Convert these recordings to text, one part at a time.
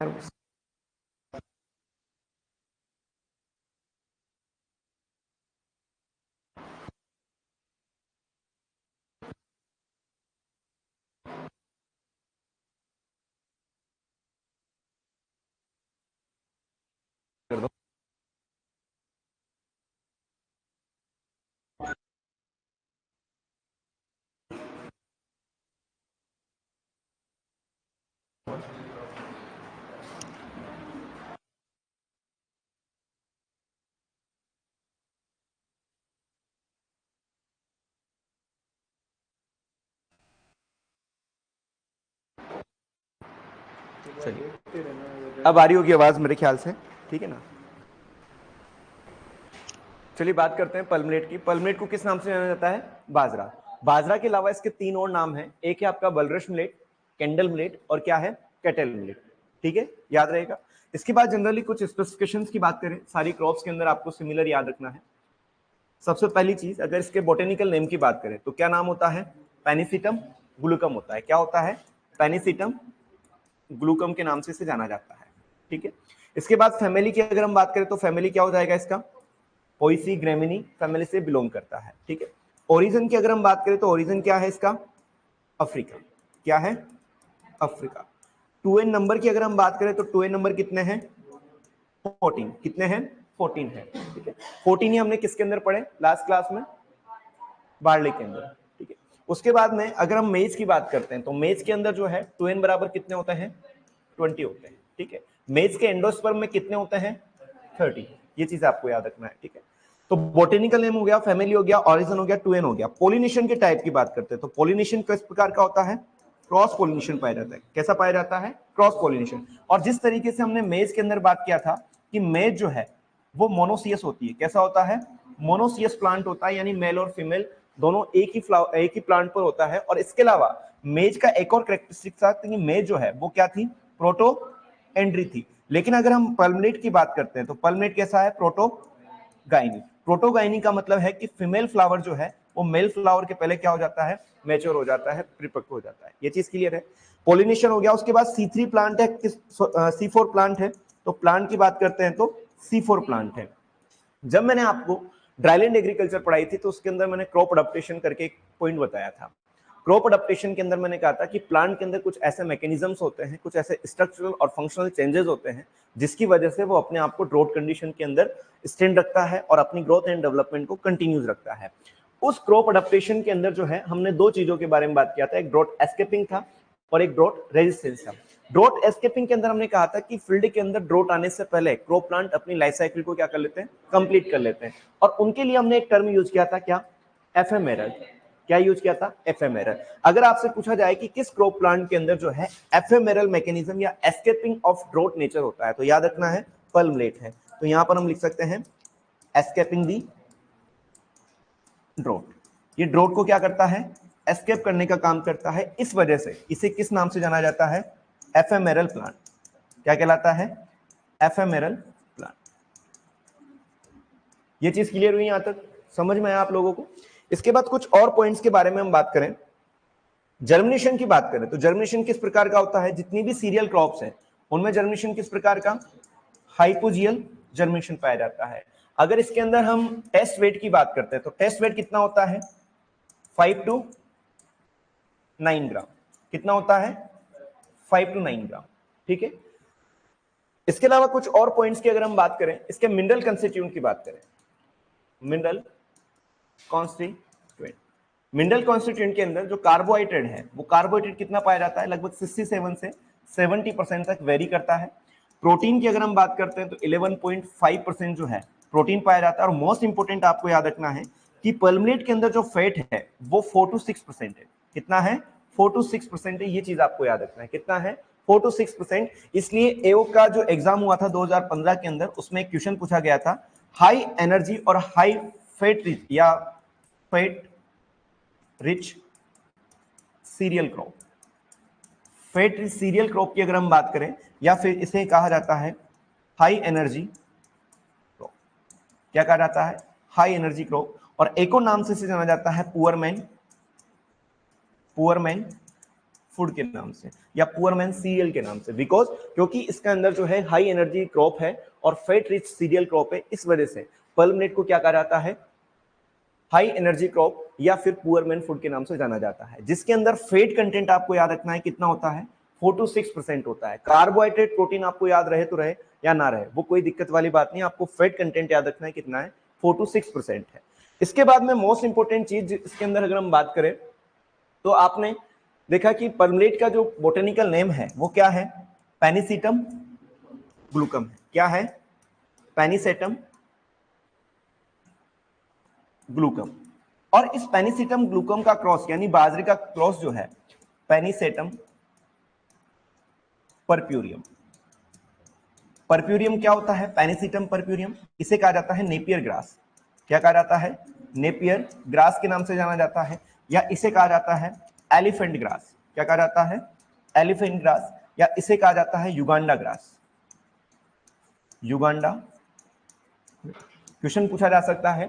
कर दो। चलिए अब आ रही होगी आवाज मेरे ख्याल से, ठीक है ना। चलिए बात करते हैं पल्मलेट की। पल्मलेट को किस नाम से जाना जाता है? बाजरा। बाजरा के अलावा इसके तीन और नाम हैं। एक है आपका बलरश मिलेट, कैंडल मिलेट और क्या है? Cattle millet. ठीक है, याद रहेगा। इसके बाद जनरली कुछ स्पेसिफिकेशंस की बात करें, सारी क्रॉप्स के अंदर आपको सिमिलर याद रखना है। सबसे पहली चीज, अगर इसके बोटेनिकल नेम की बात करें तो क्या नाम होता है? पेनिसिटम ग्लूकम होता है। क्या होता है? पेनिसिटम ग्लूकम के नाम से इसे जाना जाता है। ठीक है, इसके बाद फैमिली की अगर हम बात करें तो फैमिली क्या हो जाएगा इसका? पोएसी ग्रेमिनी फैमिली से बिलोंग करता है। ठीक है, ओरिजिन की अगर हम बात करें तो ओरिजिन क्या है इसका? अफ्रीका। क्या है? अफ्रीका। 2n नंबर की अगर हम बात करें तो 2n नंबर कितने हैं? 14। कितने हैं? 14 है। ठीक है, 14 ही हमने किसके अंदर पढ़े लास्ट क्लास में? बार्ले के अंदर। ठीक है, उसके बाद में अगर हम मेज की बात करते हैं तो मेज के अंदर जो है 2n बराबर कितने होते हैं? 20 होते हैं। ठीक है, मेज के एंडोस्पर्म में कितने होते हैं? 30। ये चीज आपको याद रखना है। ठीक है, तो बोटेनिकल नेम हो गया, फैमिली हो गया, ऑरिजिन हो गया, 2n हो गया। पोलिनेशन के टाइप की बात करते हैं तो पोलिनेशन किस प्रकार का होता है? क्रॉस पोलिनेशन पाया जाता है। कैसा पाया जाता है? Cross pollination. और जिस तरीके से हमने मेज के अंदर बात किया था कि मेज जो है वो मोनोसियस होती है। कैसा होता है? मोनोसियस प्लांट होता है, यानी मेल और फीमेल दोनों एक ही प्लांट पर होता है। और इसके अलावा मेज का एक और कैरेक्टरिस्टिक था कि मेज जो है वो क्या थी? प्रोटो एंड्री थी। लेकिन अगर हम पल्मनेट की बात करते हैं तो पल्मनेट कैसा है? प्रोटोगाइनी। प्रोटोगाइनी का मतलब है कि फीमेल फ्लावर जो है वो मेल फ्लावर के पहले क्या हो जाता है? मैच्योर हो जाता है, परिपक्व हो जाता है। ये चीज क्लियर है। पोलिनेशन हो गया। उसके बाद C3 प्लांट है, C4 प्लांट है। तो प्लांट की बात करते हैं तो C4 प्लांट है। जब मैंने आपको ड्राईलैंड एग्रीकल्चर पढ़ाई थी तो उसके अंदर मैंने क्रॉप अडप्टेशन करके एक पॉइंट बताया था। क्रॉप अडप्टेशन के अंदर मैंने कहा था कि प्लांट के अंदर कुछ ऐसे मैकेनिज्म्स होते हैं, कुछ ऐसे स्ट्रक्चरल और फंक्शनल चेंजेस होते हैं जिसकी वजह से वो अपने आप को ड्रॉट कंडीशन के अंदर स्टैंड रखता है और अपनी ग्रोथ एंड डेवलपमेंट को कंटिन्यूज रखता है। उस क्रॉप अडप्टेशन के अंदर जो है हमने दो चीजों के बारे में बात किया था, एक ड्रॉट एस्केपिंग था और एक ड्रॉट रेजिस्टेंस था। ड्रॉट एस्केपिंग के अंदर हमने कहा था कि फील्ड के अंदर ड्रॉट आने से पहले क्रॉप प्लांट अपनी लाइफ साइकिल को क्या कर लेते हैं? कंप्लीट कर लेते हैं। और उनके लिए हमने एक टर्म यूज किया था, क्या? एफएमएरएल। क्या यूज किया था? एफएमएरएल। अगर आपसे पूछा जाए कि किस क्रॉप प्लांट के अंदर जो है एफएमएरएल मैकेनिज्म या एस्केपिंग ऑफ ड्रॉट नेचर होता है तो याद रखना है पल्मलेट है। तो यहां पर हम लिख सकते हैं एस्केपिंग दी ड्रॉट। ये ड्रॉट को क्या करता है? एस्केप करने का काम करता है। इस वजह से इसे किस नाम से जाना जाता है? एफएमएरएल प्लांट। क्या कहलाता है? एफएमएरएल प्लांट। ये चीज क्लियर हुई? यहां तक समझ में आया आप लोगों को? इसके बाद कुछ और पॉइंट्स के बारे में हम बात करें। जर्मिनेशन की बात करें तो जर्मिनेशन किस प्रकार का होता है? जितनी भी सीरियल क्रॉप्स हैं उनमें जर्मिनेशन किस प्रकार का? हाइपोजियल जर्मिनेशन पाया जाता है। अगर इसके अंदर हम टेस्ट वेट की बात करते हैं तो टेस्ट वेट कितना होता है? 5 to 9 ग्राम। कितना होता है? 5 to 9 ग्राम। ठीक है, इसके अलावा कुछ और पॉइंट्स की अगर हम बात करें, इसके मिनरल कंस्टिट्यूएंट की बात करें, मिनरल कॉन्स्टिट्यूएंट। मिनरल कॉन्स्टिट्यूएंट के अंदर जो कार्बोहाइड्रेट है वो कार्बोहाइड्रेट कितना पाया जाता है? लगभग 67 से 70% तक वेरी करता है। प्रोटीन की अगर हम बात करते हैं तो 11.5% जो है प्रोटीन पाया जाता है। और मोस्ट इंपोर्टेंट आपको याद रखना है कि पल्मनेट के अंदर जो फैट है वो 4 to 6% है। कितना है? 4 to 6% है। ये चीज आपको याद रखना है। कितना है? 4 to 6%। इसलिए एओ का जो एग्जाम हुआ था 2015 के अंदर उसमें एक क्वेश्चन पूछा गया था, हाई एनर्जी और हाई फैट रिच या fat rich cereal crop. Fat rich cereal crop की अगर हम बात करें या फिर इसे कहा जाता है हाई एनर्जी क्रॉप। क्या कहा जाता है? High energy crop. और एक और नाम से इसे जाना जाता है पुअर मैन फूड के नाम से या पुअर मैन सीरियल के नाम से, बिकॉज क्योंकि इसके अंदर जो है हाई एनर्जी क्रॉप है और फैट रिच सीरियल क्रॉप है, इस वजह से पल्म मिलेट को क्या कहा जाता है, हाई एनर्जी क्रॉप या फिर पुअर मैन फूड के नाम से जाना जाता है, जिसके अंदर फेट कंटेंट आपको याद रखना है कितना होता है, 4 to 6% होता है। कार्बोहाइड्रेट प्रोटीन आपको याद रहे तो रहे या ना रहे, वो कोई दिक्कत वाली बात नहीं, आपको फेट कंटेंट याद रखना है कितना है, 4 to 6% है। इसके बाद में मोस्ट इंपोर्टेंट चीज इसके अंदर अगर हम बात करें तो आपने देखा कि परमलेट का जो बोटेनिकल नेम है वो क्या है, पेनिसिटम ग्लूकम है। क्या है, पेनिसेटम ग्लूकम। और इस पेनिसिटम ग्लूकम का क्रॉस यानी बाजरे का क्रॉस जो है पेनिसेटम परप्यूरियम। परप्यूरियम क्या होता है, पेनिसिटम परप्यूरियम, इसे कहा जाता है नेपियर ग्रास। क्या कहा जाता है, नेपियर ग्रास के नाम से जाना जाता है, या इसे कहा जाता है एलिफेंट ग्रास। क्या कहा जाता है, एलिफेंट ग्रास, या इसे कहा जाता है युगांडा ग्रास। युगांडा। क्वेश्चन पूछा जा सकता है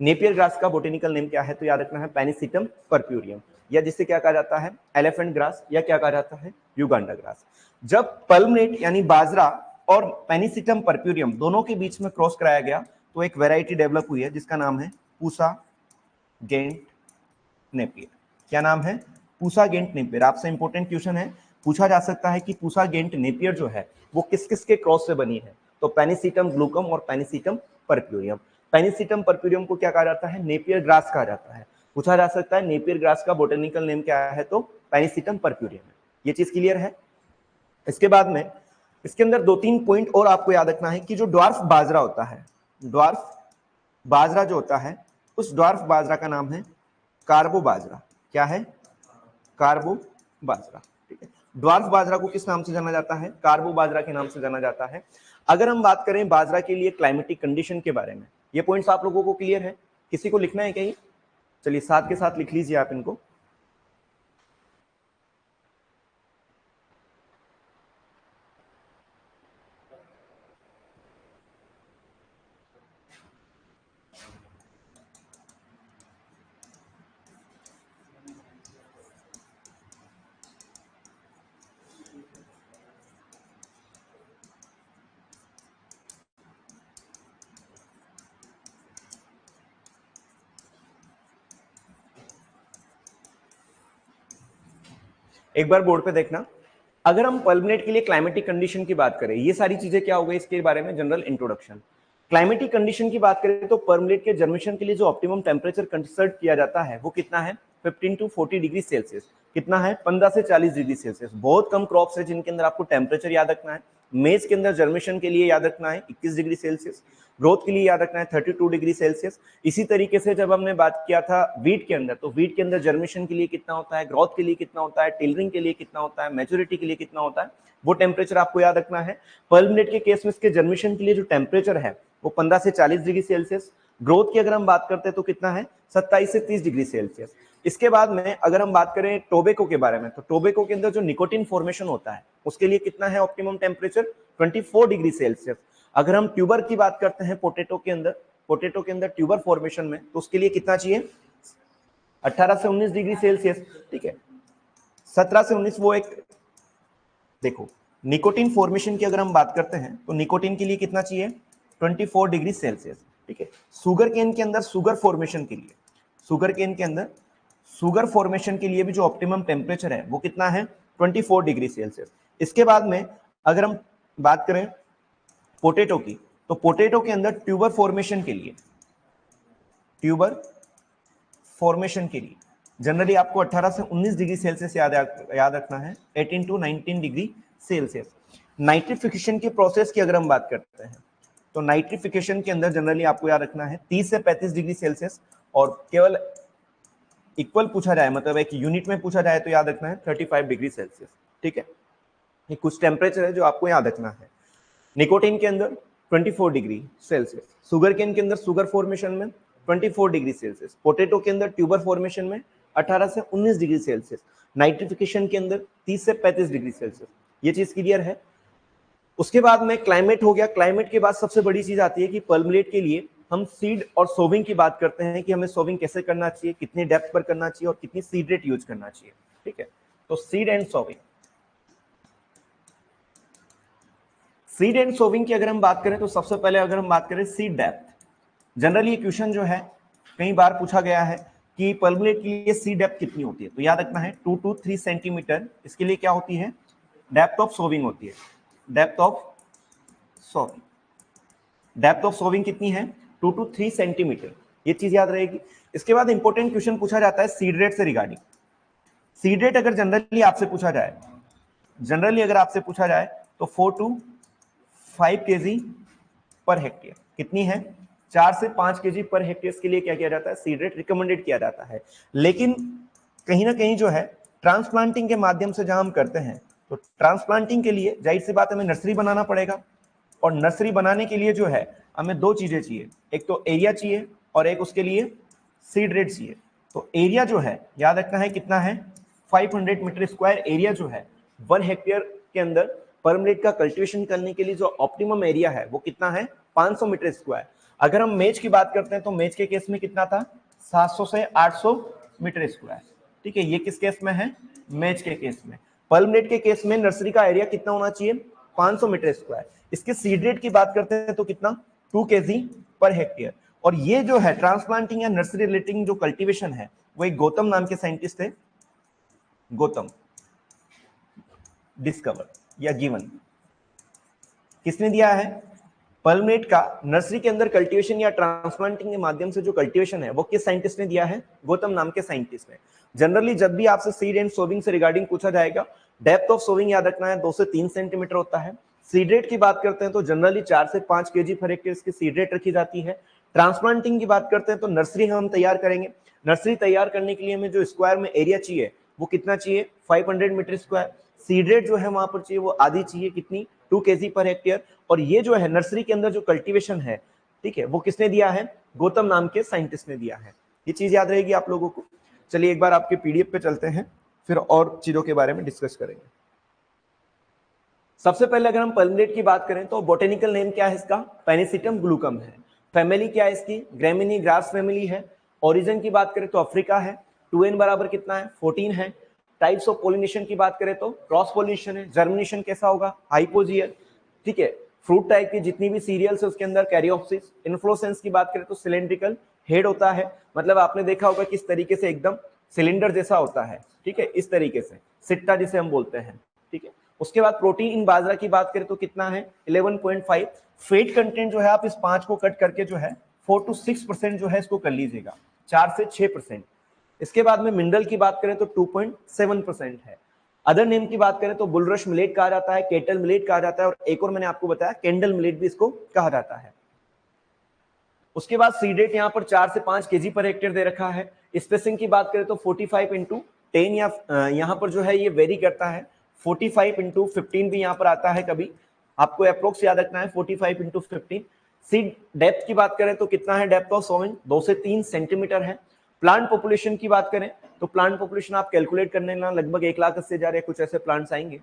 नेपियर ग्रास का बोटेनिकल नेम क्या है, तो याद रखना है पेनिसिटम परप्यूरियम, या जिसे क्या कहा जाता है एलिफेंट ग्रास, या क्या कहा जाता है युगांडा ग्रास। जब पल्मनेट यानी बाजरा और पेनिसिटम परप्यूरियम दोनों के बीच में क्रॉस कराया गया तो एक वैरायटी डेवलप हुई है जिसका नाम है पूसा गेंट नेपियर। क्या नाम है, पूसा गेंट नेपियर। आपसे इंपॉर्टेंट क्वेश्चन है, पूछा जा सकता है कि पूसा गेंट नेपियर जो है वो किस किस के क्रॉस से बनी है, तो पेनिसिटम ग्लूकम और पेनिसिटम परप्यूरियम। पेनिसिटम परप्यूरियम को क्या कहा जाता है, नेपियर ग्रास कहा जाता है। पूछा जा सकता है नेपियर ग्रास का बोटेनिकल नेम क्या है, तो पेनिसिटम परप्यूरियम है। ये चीज क्लियर है। इसके बाद में इसके अंदर 2-3 पॉइंट और आपको याद रखना है कि जो ड्वार्फ बाजरा होता है, ड्वार्फ बाजरा जो होता है उस ड्वार्फ बाजरा का नाम है कार्बो बाजरा। क्या है, कार्बो बाजरा। ठीक है, ड्वार्फ बाजरा को किस नाम से जाना जाता है, कार्बो बाजरा के नाम से जाना जाता है। अगर हम बात करें बाजरा के लिए क्लाइमेटिक कंडीशन के बारे में, ये पॉइंट्स आप लोगों को क्लियर है, किसी को लिखना है कहीं, चलिए साथ के साथ लिख लीजिए आप इनको। एक बार बोर्ड पे देखना, अगर हम पल्मनेट के लिए क्लाइमेटिक कंडीशन की बात करें, ये सारी चीजें क्या हो गई इसके बारे में जनरल इंट्रोडक्शन। क्लाइमेटिक कंडीशन की बात करें तो पल्मनेट के जर्मिनेशन के लिए जो ऑप्टिमम टेम्परेचर कंसिडर किया जाता है वो कितना है, 15 to 40 डिग्री सेल्सियस। कितना है, 15 से 40 डिग्री सेल्सियस। बहुत कम क्रॉप्स है जिनके अंदर आपको टेम्परेचर याद रखना है। मेज के अंदर जर्मिनेशन के लिए याद रखना है 21 डिग्री सेल्सियस, ग्रोथ के लिए याद रखना है 32 डिग्री सेल्सियस। इसी तरीके से जब हमने बात किया था वीट के अंदर, तो वीट के अंदर जर्मिनेशन के लिए कितना होता है, ग्रोथ के लिए कितना होता है, टिलरिंग के लिए कितना होता है, मैच्योरिटी के लिए कितना होता है, वो टेम्परेचर आपको याद रखना है। पल्मनेट के केस में इसके जर्मिनेशन के लिए जो टेम्परेचर है वो 15 से 40 डिग्री सेल्सियस। ग्रोथ की अगर हम बात करते हैं तो कितना है, 27 से 30 डिग्री सेल्सियस। इसके बाद में अगर हम बात करें टोबैको के बारे में, तो टोबैको के अंदर जो निकोटिन फॉर्मेशन होता है उसके लिए कितना है ऑप्टिमम टेम्परेचर, 24 डिग्री सेल्सियस। अगर हम ट्यूबर की बात करते हैं पोटैटो के अंदर ट्यूबर फॉर्मेशन में, तो उसके लिए कितना चाहिए, 18 से 19 डिग्री सेल्सियस। ठीक है, 17 से 19 वो एक, देखो निकोटिन फॉर्मेशन की अगर हम बात करते हैं तो निकोटिन के लिए कितना चाहिए, 24 डिग्री सेल्सियस। ठीक है, शुगर केन के अंदर शुगर फॉर्मेशन के लिए, शुगर केन के अंदर शुगर फॉर्मेशन के लिए भी जो ऑप्टिमम टेम्परेचर है वो कितना है, 24 डिग्री सेल्सियस। इसके बाद में अगर हम बात करें पोटैटो की, तो पोटैटो के अंदर ट्यूबर फॉर्मेशन के लिए जनरली आपको 18 से 19 डिग्री सेल्सियस याद रखना है, 18 to 19 डिग्री सेल्सियस। नाइट्रिफिकेशन की प्रोसेस की अगर हम बात करते हैं तो नाइट्रिफिकेशन के अंदर जनरली आपको याद रखना है 30 से 35 डिग्री सेल्सियस, और केवल इक्वल पूछा जाए, मतलब एक यूनिट में पूछा जाए तो याद रखना है 35 डिग्री सेल्सियस। ठीक है, ये कुछ टेम्परेचर है जो आपको याद रखना है। निकोटिन के अंदर 24 डिग्री सेल्सियस, शुगर केन के अंदर शुगर फॉर्मेशन में 24 डिग्री सेल्सियस, पोटैटो के अंदर ट्यूबर फॉर्मेशन में 18 से 19 डिग्री सेल्सियस, नाइट्रिफिकेशन के अंदर 30 से 35 डिग्री सेल्सियस। ये चीज क्लियर है। उसके बाद में क्लाइमेट हो गया। क्लाइमेट के बाद सबसे बड़ी चीज आती है कि पल्मलेट के लिए हम सीड और सोविंग की बात करते हैं कि हमें सोविंग कैसे करना चाहिए, कितनी डेप्थ पर करना चाहिए और कितनी सीड रेट यूज करना चाहिए। ठीक है, तो seed and sowing, seed and sowing की अगर हम बात करें तो सबसे पहले अगर हम बात करें सीड डेप्थ, जनरली ये क्वेश्चन जो है कई बार पूछा गया है कि पल्मलेट के लिए सीड डेप्थ कितनी होती है, तो याद रखना है 2 to 3 सेंटीमीटर इसके लिए क्या होती है, डेप्थ ऑफ सोविंग होती है, depth of sowing, depth of sowing कितनी है 2 to 3 सेंटीमीटर, ये चीज याद रहेगी। इसके बाद इंपॉर्टेंट क्वेश्चन पूछा जाता है सीड रेट से रिगार्डिंग। सीड रेट अगर जनरली आपसे पूछा जाए, जनरली अगर आपसे पूछा जाए तो 4 to 5 kg पर हेक्टेयर, कितनी है 4 से 5 kg पर हेक्टेयर के लिए क्या किया जाता है, सीड रेट रिकमेंडेड किया जाता है। लेकिन कहीं ना कहीं जो है ट्रांसप्लांटिंग के माध्यम से जहां हम करते हैं तो ट्रांसप्लांटिंग के लिए जाहिर सी बात हमें नर्सरी बनाना पड़ेगा, और नर्सरी बनाने के लिए जो है हमें दो चीजें चाहिए, एक तो एरिया चाहिए और एक उसके लिए सीड रेट चाहिए। तो एरिया जो है याद रखना है कितना है 500 मीटर स्क्वायर एरिया जो है 1 हेक्टेयर के अंदर परमलेट का कल्टीवेशन करने के लिए जो ऑप्टिमम एरिया है वो कितना है 500 मीटर स्क्वायर। अगर हम मेज की बात करते हैं तो मेज के केस में कितना था 700 से 800 मीटर स्क्वायर, ठीक है, ये किस केस में है, मेज के केस में। परमलेट के केस में नर्सरी का एरिया कितना होना चाहिए 500 मीटर स्क्वायर। इसके सीड रेट की बात करते हैं तो कितना 2 kg पर हेक्टेयर। और ये जो है ट्रांसप्लांटिंग या नर्सरी रिलेटिंग जो कल्टीवेशन है वो एक गौतम नाम के साइंटिस्ट थे, गौतम डिस्कवर या गिवन, किसने दिया है, पल्मनेट का नर्सरी के अंदर कल्टीवेशन या ट्रांसप्लांटिंग के माध्यम से जो कल्टीवेशन है वो किस साइंटिस्ट ने दिया है, गौतम नाम के साइंटिस्ट ने। जनरली जब भी आपसे सीड एंड सोविंग से रिगार्डिंग पूछा जाएगा, डेप्थ ऑफ सोविंग याद रखना है 2 से 3 सेंटीमीटर होता है। सीड रेट की बात करते हैं तो जनरली 4 से 5 kg पर हेक्टेयर की सीड रेट रखी जाती है। ट्रांसप्लांटिंग की बात करते हैं तो नर्सरी हम तैयार करेंगे, नर्सरी तैयार करने के लिए हमें जो स्क्वायर में एरिया चाहिए वो कितना चाहिए 500 मीटर स्क्वायर। सीड रेट जो है वहां पर चाहिए वो आधी चाहिए, कितनी 2 kg पर हेक्टेयर। और ये जो है नर्सरी के अंदर जो कल्टीवेशन है, ठीक है, वो किसने दिया है, गौतम नाम के साइंटिस्ट ने दिया है। ये चीज याद रहेगी आप लोगों को। चलिए एक बार आपके पीडीएफ पे चलते हैं, फिर और चीजों के बारे में डिस्कस करेंगे। सबसे पहले अगर हम पल्मलेट की बात करें तो बोटेनिकल नेम क्या है इसका, पेनिसिटम ग्लूकम है। फैमिली क्या है इसकी, ग्रेमिनी ग्रास फैमिली है। ओरिजिन की बात करें तो अफ्रीका है। 2n बराबर कितना है 14 है। टाइप्स ऑफ पोलिनेशन की बात करें तो क्रॉस पोलिनेशन है। जर्मिनेशन कैसा होगा, हाइपोजियल, ठीक है। फ्रूट टाइप की जितनी भी सीरियल्स है उसके अंदर कैरियोप्सिस। इन्फ्लोरेसेंस की बात करें तो सिलेंड्रिकल हेड होता है, मतलब आपने देखा होगा किस तरीके से एकदम सिलेंडर जैसा होता है, ठीक है, इस तरीके से सिट्टा जिसे हम बोलते हैं, ठीक है। उसके बाद प्रोटीन इन बाजरा की बात करें तो कितना है 11.5। फेट कंटेंट जो है आप इस 5 को कट करके जो है 4 to 6% जो है इसको कर लीजिएगा, 4 से 6%। इसके बाद में मिनरल की बात करें तो 2.7% है। अदर नेम की बात करें तो बुलरश मिलेट कहा जाता है, केटल मिलेट कहा जाता है, और एक और मैंने आपको बताया कैंडल मिलेट भी इसको कहा जाता है। उसके बाद सीड रेट यहाँ पर 4 से 5 kg पर हेक्टेयर दे रखा है। स्पेसिंग की बात करें तो 45x10 या यहाँ पर जो है ये वेरी करता है, 45x15 भी यहाँ पर आता है कभी, आपको अप्रोक्स याद रखना है 45x15। सीड डेप्थ की बात करें तो कितना है डेप्थ ऑफ सोविंग 2 से 3 सेंटीमीटर है। प्लांट पॉपुलेशन की बात करें तो प्लांट पॉपुलेशन आप कैलकुलेट करने ना लगभग 1,80,000 कुछ ऐसे प्लांट्स आएंगे।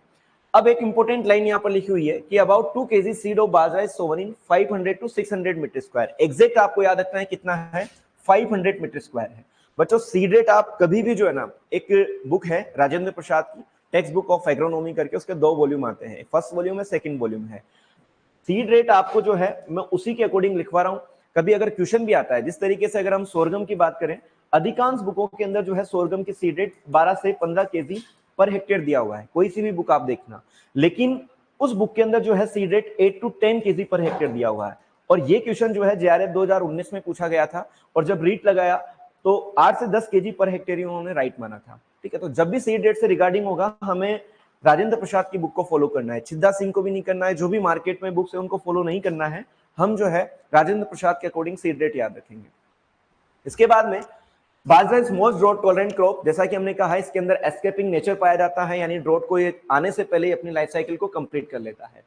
अब एक इंपॉर्टेंट लाइन यहाँ पर लिखी हुई है कि about 2 kg seed of bajra is sown in 500 to 600 metre square. Exact आपको याद रखना है कितना है 500 मीटर स्क्वायर है। बच्चों सीड रेट आप कभी भी जो है ना, एक बुक है राजेंद्र प्रसाद की टेक्स्ट बुक ऑफ एग्रोनॉमी करके, उसके 2 वॉल्यूम आते हैं, फर्स्ट वॉल्यूम है, सेकंड वॉल्यूम है। सीड रेट आपको जो है मैं उसी के अकॉर्डिंग लिखवा रहा हूं। कभी अगर क्वेश्चन भी आता है, जिस तरीके से अगर हम सोरगम की बात करें, अधिकांश बुकों के अंदर जो है सोरगम की सीड रेट 12 से 15 kg पर हेक्टेयर दिया हुआ है, कोई सी भी बुक आप देखना। लेकिन उस बुक के अंदर जो है seed rate 8 to 10 kg per hectare दिया हुआ है। और ये क्वेश्चन जो है जेआरएफ 2019 में पूछा गया था, और जब रीट लगाया तो 8 से 10 kg पर हेक्टेयर उन्होंने राइट माना था, ठीक है। तो जब भी सीड रेट से रिगार्डिंग होगा हमें राजेंद्र प्रसाद की बुक को फॉलो करना है, छिद्दा सिंह को भी नहीं करना है, जो भी मार्केट में बुक्स है उनको फॉलो नहीं करना है। हम जो है राजेंद्र प्रसाद के अकॉर्डिंग सीड रेट याद रखेंगे। इसके बाद में bajra is most drought tolerant crop, जैसा कि हमने कहा इसके अंदर एस्केपिंग नेचर पाया जाता है, यानी ड्रॉट को ये आने से पहले अपनी लाइफ साइकिल को कंप्लीट कर लेता है।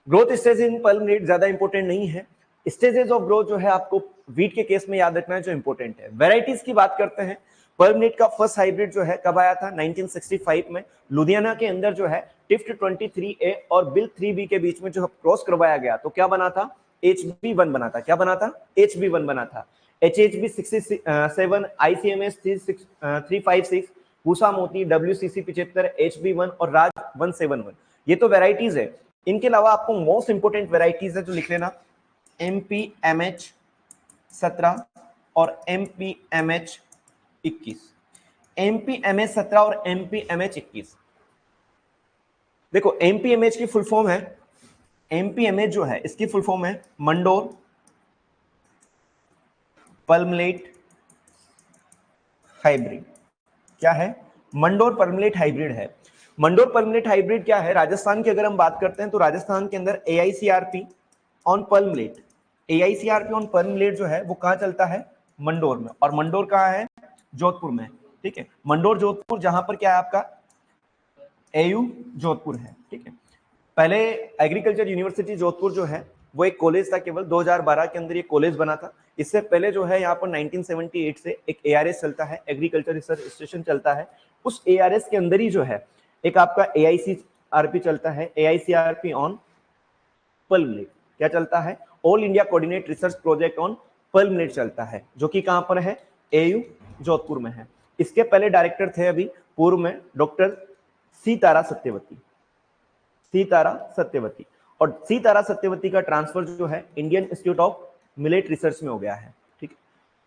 ग्रोथ स्टेज इन पल्मलेट ज्यादा इंपॉर्टेंट नहीं है। स्टेजेस ऑफ ग्रोथ जो है आपको वीट के केस में याद रखना है जो इंपॉर्टेंट है। वेराइटीज की बात करते हैं, पल्मलेट का फर्स्ट हाइब्रिड जो है कब आया था 1965 में, लुधियाना के अंदर जो है टिफ्ट 23A और बिल 3B के बीच में जो क्रॉस करवाया गया तो क्या बना था HB1 बना था। क्या बना था HB1 बना था। HHB 67 ICMS 356 पूसा मोती, WCC 75, HB1 और राज 171। ये तो वेराइटीज है। इनके अलावा आपको मोस्ट इंपोर्टेंट वेराइटीज है जो लिख लेना, MPMH 17 और MPMH 21। MPMH 17 और MPMH 21। देखो MPMH की फुल फॉर्म है, MPMH जो है इसकी फुल फॉर्म है मंडोर पर्मलेट हाइब्रिड। क्या है? मंडोर पर्मलेट हाइब्रिड है। मंडोर पर्मलेट हाइब्रिड क्या है? राजस्थान की अगर हम बात करते हैं तो राजस्थान के अंदर AICRP ऑन पर्मलेट, AICRP ऑन पर्मलेट जो है वो कहां चलता है? मंडोर में। और मंडोर कहां है? जोधपुर में। ठीक है, मंडोर जोधपुर, जहां पर क्या है आपका AU जोधपुर है। ठीक है, पहले एग्रीकल्चर यूनिवर्सिटी जोधपुर जो है वो एक कॉलेज था, केवल 2012 के अंदर ये कॉलेज बना था। इससे पहले जो है यहाँ पर 1978 से एक ARS चलता है, एग्रीकल्चर रिसर्च स्टेशन चलता है। उस ARS के अंदर ही जो है एक आपका AICRP चलता है, AICRP ऑन पर्मलेट। क्या चलता है? All India coordinated research project on pearl millet चलता है, जो कि कहां पर है? AU जोधपुर में है। इसके पहले डायरेक्टर थे अभी पूर्व में डॉक्टर सीतारा सत्यवती, सीतारा सत्यवती। और सीतारा सत्यवती का ट्रांसफर जो है Indian institute of millet research में हो गया है। ठीक है,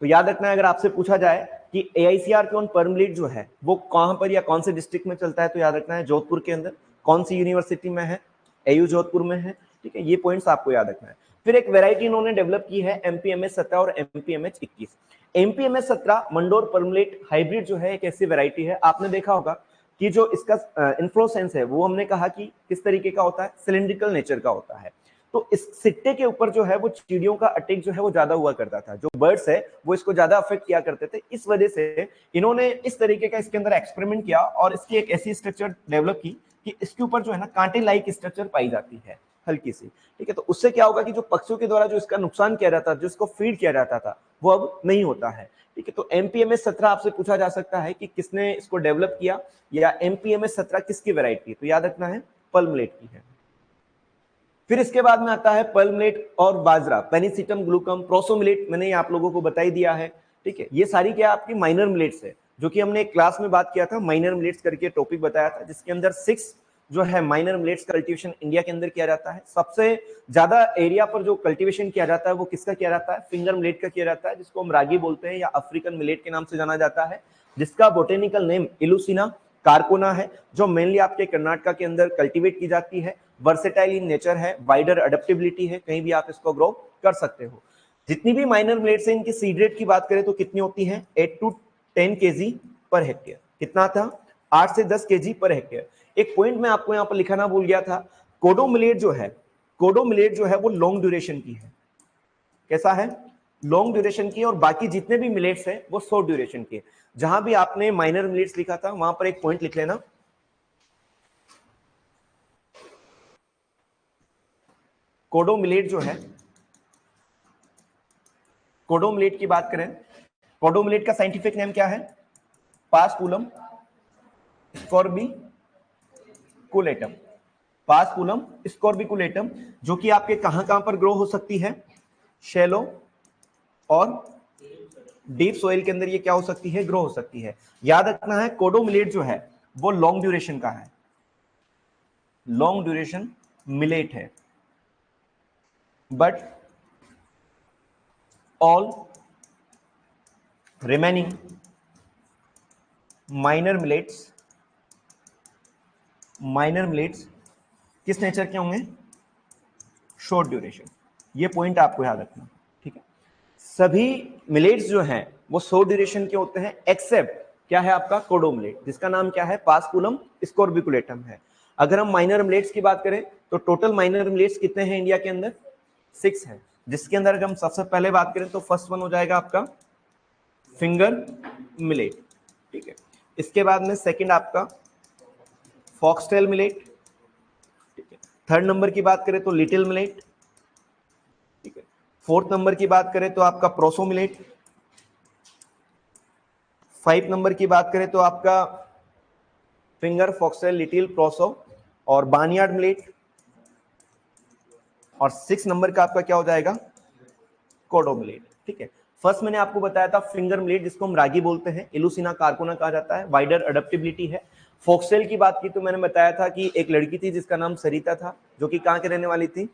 तो याद रखना है, अगर आपसे पूछा जाए कि AICRP ऑन पर्मलेट जो है वो कहां पर या कौन से डिस्ट्रिक्ट में चलता है, तो याद रखना है जोधपुर के अंदर। कौन सी यूनिवर्सिटी में है? AU जोधपुर में है। ठीक है, ये पॉइंट्स आपको याद रखना है। फिर एक वेराइटी इन्होंने डेवलप की है MPMH 17 और MPMH 21। MPMH 17 मंडोर पर्मलेट हाइब्रिड जो है एक ऐसी वेराइटी है, आपने देखा होगा कि जो इसका इन्फ्लोरेसेंस है वो हमने कहा कि किस तरीके का होता है? सिलिंड्रिकल नेचर का होता है। तो इस सिट्टे के ऊपर जो है वो चिड़ियों का अटैक जो है वो ज्यादा हुआ करता था, जो बर्ड्स है वो इसको ज्यादा अफेक्ट किया करते थे। इस वजह से इन्होंने इस तरीके का इसके अंदर एक्सपेरिमेंट किया और इसकी एक ऐसी स्ट्रक्चर डेवलप की कि इसके ऊपर जो है ना कांटे लाइक स्ट्रक्चर पाई जाती है हल्की सी। ठीक है, तो उससे क्या होगा कि जो पक्षियों के द्वारा जो इसका नुकसान किया जाता था, जो इसको फीड किया जाता था, वो अब नहीं होता है। ठीक है, तो MPMH 17 आपसे पूछा जा सकता है कि किसने इसको डेवलप किया या MPMH 17 किसकी वैरायटी है, तो याद रखना है पर्मलेट की है। फिर इसके बाद में आता है पर्मलेट और बाजरा, पेनिसिटम, ग्लूकम, प्रोसोमिलेट, मैंने आप लोगों को बता ही दिया है। ठीक है, ये सारी क्या आपकी माइनर मिलेट्स है, जो कि हमने एक क्लास में बात किया था, माइनर मिलेट्स करके टॉपिक बताया था, जिसके अंदर 6 जो है माइनर मिलेट्स कल्टीवेशन इंडिया के अंदर किया जाता है। सबसे ज्यादा एरिया पर जो कल्टीवेशन किया जाता है वो किसका किया जाता है? फिंगर मिलेट का किया जाता है, जिसको हम रागी बोलते हैं या अफ्रीकन मिलेट के नाम से जाना जाता है, जिसका बोटेनिकल नेम इलुसिना कार्कोना है, जो मेनली आपके कर्नाटका के अंदर कल्टीवेट की जाती है। वर्सेटाइल इन नेचर है, वाइडर अडेप्टेबिलिटी है, कहीं भी आप इसको ग्रो कर सकते हो। जितनी भी माइनर मिलेट्स हैं इनकी सीड रेट की बात करें तो कितनी होती है? 8 to 10 kg पर हेक्टेयर। कितना था? 8 से 10 kg पर हेक्टेयर। एक पॉइंट मैं आपको यहाँ पर लिखाना भूल गया था, कोडो मिलेट जो है, कोडो मिलेट जो है वो लॉन्ग ड्यूरेशन की है। कैसा है? लॉन्ग ड्यूरेशन की। और बाकी जितने भी मिलेट्स हैं वो शॉर्ट ड्यूरेशन के। जहां भी आपने माइनर मिलेट्स लिखा था वहां पर एक पॉइंट लिख लेना, कोडो मिलेट जो है, कोडो मिलेट की बात करें, कोडो मिलेट का साइंटिफिक नेम क्या है? पासपुलम स्कॉर्बिकुलेटम, पासपुलम स्कॉर्बिकुलेटम, जो कि आपके कहां पर ग्रो हो सकती है? शैलो और डीप सोइल के अंदर ये क्या हो सकती है? ग्रो हो सकती है। याद रखना है कोडो मिलेट जो है वो लॉन्ग ड्यूरेशन का है, लॉन्ग ड्यूरेशन मिलेट है। But all remaining minor millets, minor millets किस नेचर के होंगे? Short duration. ये पॉइंट आपको याद रखना। ठीक है, सभी मिलेट्स जो हैं वो शॉर्ट ड्यूरेशन के होते हैं, एक्सेप्ट क्या है आपका? कोडो मिलेट, जिसका नाम क्या है? पासपुलम स्कॉर्बिकुलेटम है। अगर हम माइनर मिलेट्स की बात करें तो टोटल माइनर मिलेट्स कितने हैं इंडिया के अंदर? 6 है, जिसके अंदर अगर हम सबसे पहले बात करें तो फर्स्ट वन हो जाएगा आपका फिंगर मिलेट। ठीक है, इसके बाद में सेकंड आपका फॉक्सटेल मिलेट। ठीक है, थर्ड नंबर की बात करें तो लिटिल मिलेट। ठीक है, फोर्थ नंबर की बात करें तो आपका प्रोसो मिलेट। 5 नंबर की बात करें तो आपका फिंगर, फॉक्सटेल, लिटिल, प्रोसो और बार्नयार्ड मिलेट। और 6 नंबर का आपका क्या हो जाएगा? कोडो मिलेट। ठीक है, फर्स्ट मैंने आपको बताया था फिंगर मिलेट जिसको हम रागी बोलते हैं, इलुसिना कार्कोना कहा जाता है, वाइडर अडेप्टेबिलिटी है। फॉक्सटेल की बात की तो मैंने बताया था कि एक लड़की थी जिसका नाम सरिता था, जो कि कहाँ के रहने वाली थी,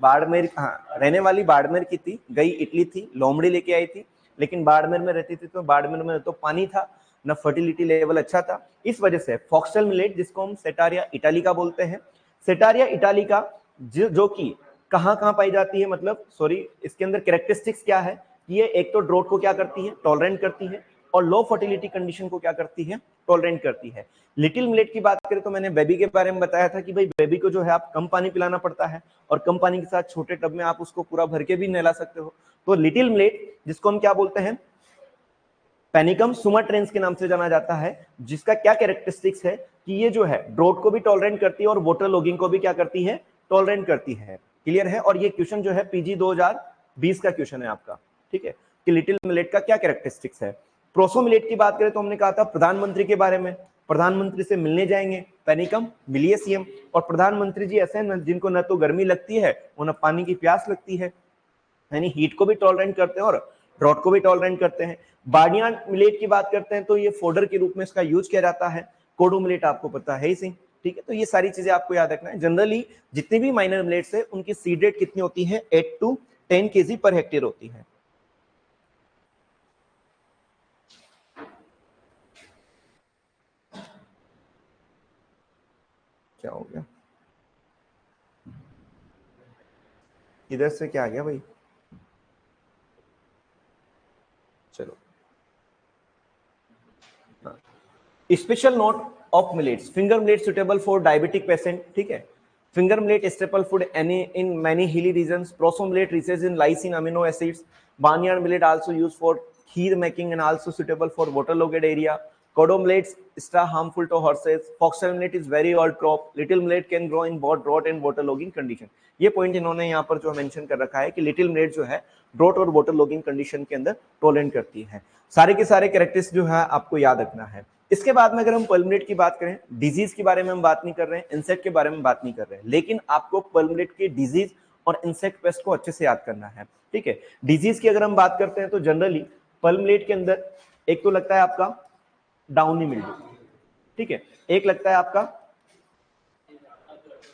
बाड़मेर, हाँ रहने वाली बाड़मेर की थी, गई इटली थी, लोमड़ी लेके आई थी, लेकिन बाड़मेर में रहती थी, तो बाड़मेर में तो पानी था न फर्टिलिटी लेवल अच्छा था, इस वजह से फॉक्सटेल मिलेट जिसको हम सेटारिया इटालिका बोलते हैं, सेटारिया इटालिका जो कि कहाँ कहाँ पाई जाती है, मतलब सॉरी इसके अंदर कैरेक्टरिस्टिक्स क्या है, ये एक तो ड्रोट को क्या करती है, टॉलरेंट करती है, और लो फर्टिलिटी कंडीशन को क्या करती है, टॉलरेंट करती है। लिटिल मिलेट की बात करें तो मैंने बेबी के बारे में बताया था कि भाई बेबी को जो है आप कम पानी पिलाना पड़ता है, और कम पानी के साथ छोटे टब में आप उसको पूरा भर के भी नहला सकते हो। तो लिटिल मिलेट जिसको हम क्या बोलते हैं, पेनिकम सुमाट्रेंस के नाम से जाना जाता है, जिसका क्या कैरेक्टरिस्टिक्स है कि ये जो है ड्रोट को भी टॉलरेंट करती है और वाटर लॉगिंग को भी क्या करती है, टॉलरेंट करती है। क्लियर है? और ये क्वेश्चन जो है पीजी 2020 का क्वेश्चन है आपका, ठीक है, कि लिटिल मिलेट का क्या कैरेक्टरिस्टिक्स है। प्रोसो मिलेट की बात करें तो हमने कहा था प्रधानमंत्री के बारे में, प्रधानमंत्री से मिलने जाएंगे, पेनिकम मिलिए सीएम, और प्रधानमंत्री जी ऐसे हैं जिनको न तो गर्मी लगती है और न पानी की प्यास लगती है, यानी हीट को भी टॉलरेंट करते हैं और ड्रॉट को भी टॉलरेंट करते हैं। बार्डियान मिलेट की बात करते हैं तो ये फोडर के रूप में इसका यूज किया जाता है। कोडो मिलेट आपको पता है ही सही, ठीक है, तो ये सारी चीजें आपको याद रखना है। जनरली जितने भी माइनर मिलेट्स है उनकी सीड रेट कितनी होती है, 8 to 10 kg पर हेक्टेयर होती है। क्या हो गया, इधर से क्या आ गया भाई, चलो special note of millets, finger millet suitable for diabetic patient, ठीक है, finger millet staple food any in many hilly regions, proso millet riches in lysine amino acids, barnyard millet also used for kheer making and also suitable for waterlogged area, kodo millets extra harmful to horses, foxtail millet is very old crop, little millet can grow in both drought and waterlogging condition। ये point इन्होंने यहाँ पर जो mention कर रखा है कि little millet जो है ड्रॉट और वाटरलॉगिंग कंडीशन के अंदर टॉलरेंट करती है। सारे के सारे कैरेक्टर्स जो है आपको याद रखना है। इसके बाद में अगर हम पल्मोनेट की बात करें, डिजीज के बारे में हम बात नहीं कर रहे हैं, इंसेक्ट के बारे में बात नहीं कर रहे हैं, लेकिन आपको पल्मोनेट के डिजीज और इंसेक्ट पेस्ट को अच्छे से याद करना है, ठीक है। डिजीज की अगर हम बात करते हैं तो जनरली पल्मोनेट के अंदर एक तो लगता है आपका डाउनी मिल्ड्यू, ठीक है, एक लगता है आपका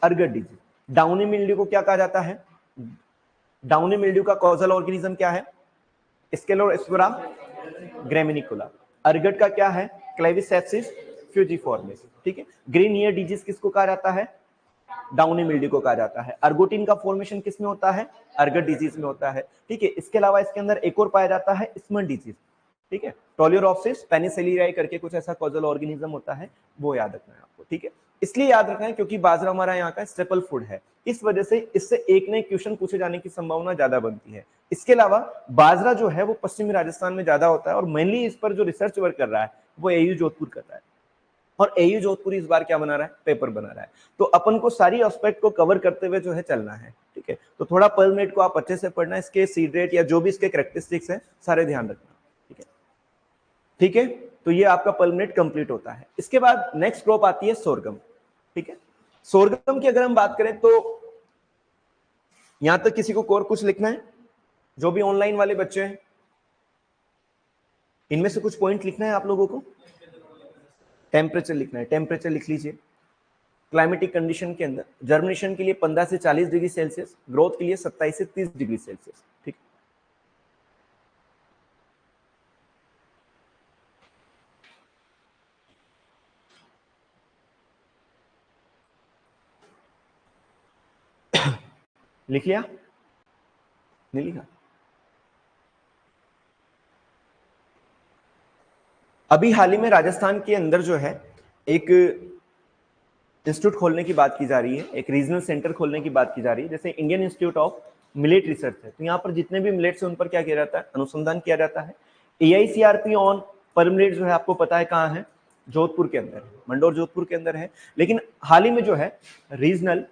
अर्गट डिजीज। डाउनी मिल्ड्यू को क्या कहा जाता है, डाउनी मिल्ड्यू का कॉजल ऑर्गेनिज्म क्या है, स्केलोस्पोरा ग्रेमिनिकुला। अर्गट का क्या है, क्लेविसेप्सिस फ्यूजिफॉर्मिस, ठीक है। ग्रीन ईयर डिजीज किसको कहा जाता है, डाउनी मिल्ड्यू को कहा जाता है। अर्गोटिन का फॉर्मेशन किस में होता है, अर्गट डिजीज में होता है, ठीक है। इसके अलावा इसके अंदर एक और पाया जाता है स्मन डिजीज, ठीक है, टोलियोरॉप्सिस पेनिसिलियाई करके कुछ ऐसा कॉजल ऑर्गेनिज्म होता है, वो याद रखना है आपको, ठीक है। इसलिए याद रखना है क्योंकि बाजरा हमारा यहाँ का स्टेपल फूड है, इस वजह से इससे एक नए क्वेश्चन पूछे जाने की संभावना ज्यादा बनती है। इसके अलावा बाजरा जो है वो पश्चिमी राजस्थान में ज्यादा होता है, और मेनली इस पर जो रिसर्च वर्क कर रहा है वो एयू जोधपुर कर रहा है, और एयू जोधपुर इस बार क्या बना रहा है, पेपर बना रहा है। तो अपन को सारी एस्पेक्ट को कवर करते हुए जो है चलना है, ठीक है। तो थोड़ा पल्मोनेट को आप अच्छे से पढ़ना, इसके सीड रेट या जो भी इसके कैरेक्टरिस्टिक्स है सारे ध्यान रखना, ठीक है, ठीक है। तो ये आपका पल्मोनेट कंप्लीट होता है। इसके बाद नेक्स्ट क्रॉप आती है सोरगम, ठीक है। सोरगम की अगर हम बात करें तो यहां तक किसी को और कुछ लिखना है, जो भी ऑनलाइन वाले बच्चे हैं इनमें से कुछ पॉइंट लिखना है आप लोगों को। टेम्परेचर लिखना है, टेम्परेचर लिख लीजिए। क्लाइमेटिक कंडीशन के अंदर जर्मिनेशन के लिए 15 से 40 डिग्री सेल्सियस, ग्रोथ के लिए 27 से 30 डिग्री सेल्सियस, ठीक। लिख लिया, नहीं लिखा? अभी हाल ही में राजस्थान के अंदर जो है एक इंस्टीट्यूट खोलने की बात की जा रही है, एक रीजनल सेंटर खोलने की बात की जा रही है, जैसे Indian institute of millet research है। तो यहाँ पर जितने भी मिलेट्स हैं उन पर क्या किया जाता है, अनुसंधान किया जाता है। AICRP ऑन पर मिलेट जो है आपको पता है कहाँ है, जोधपुर के अंदर है, मंडोर जोधपुर के अंदर है। लेकिन हाल ही में जो है रीजनल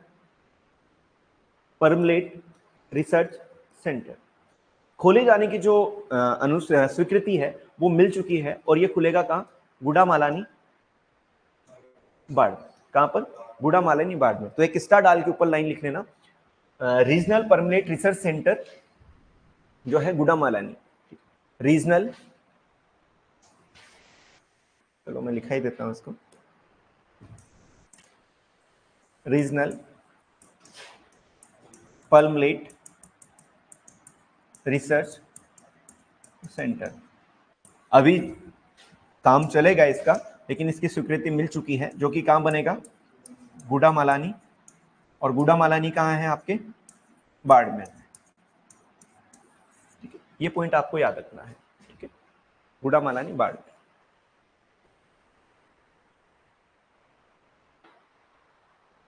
पर मिलेट रिसर्च सेंटर खोले जाने की जो स्वीकृति है वो मिल चुकी है, और ये खुलेगा कहाँ, गुड़ामालानी बाढ़। कहां पर, गुड़ामालानी बाढ़ में। तो एक स्टार डाल के ऊपर लाइन लिख लेना, रीजनल परमिनेट रिसर्च सेंटर जो है गुड़ामालानी, रीजनल, चलो मैं लिखा ही देता हूं इसको, रीजनल पल्मलेट रिसर्च सेंटर। अभी काम चलेगा इसका, लेकिन इसकी स्वीकृति मिल चुकी है, जो कि काम बनेगा गुडामालानी, और गुडामालानी कहाँ है आपके, बाड़मेर। ठीक है, ये पॉइंट आपको याद रखना है। ठीक है, गुडामालानी बाड़मेर।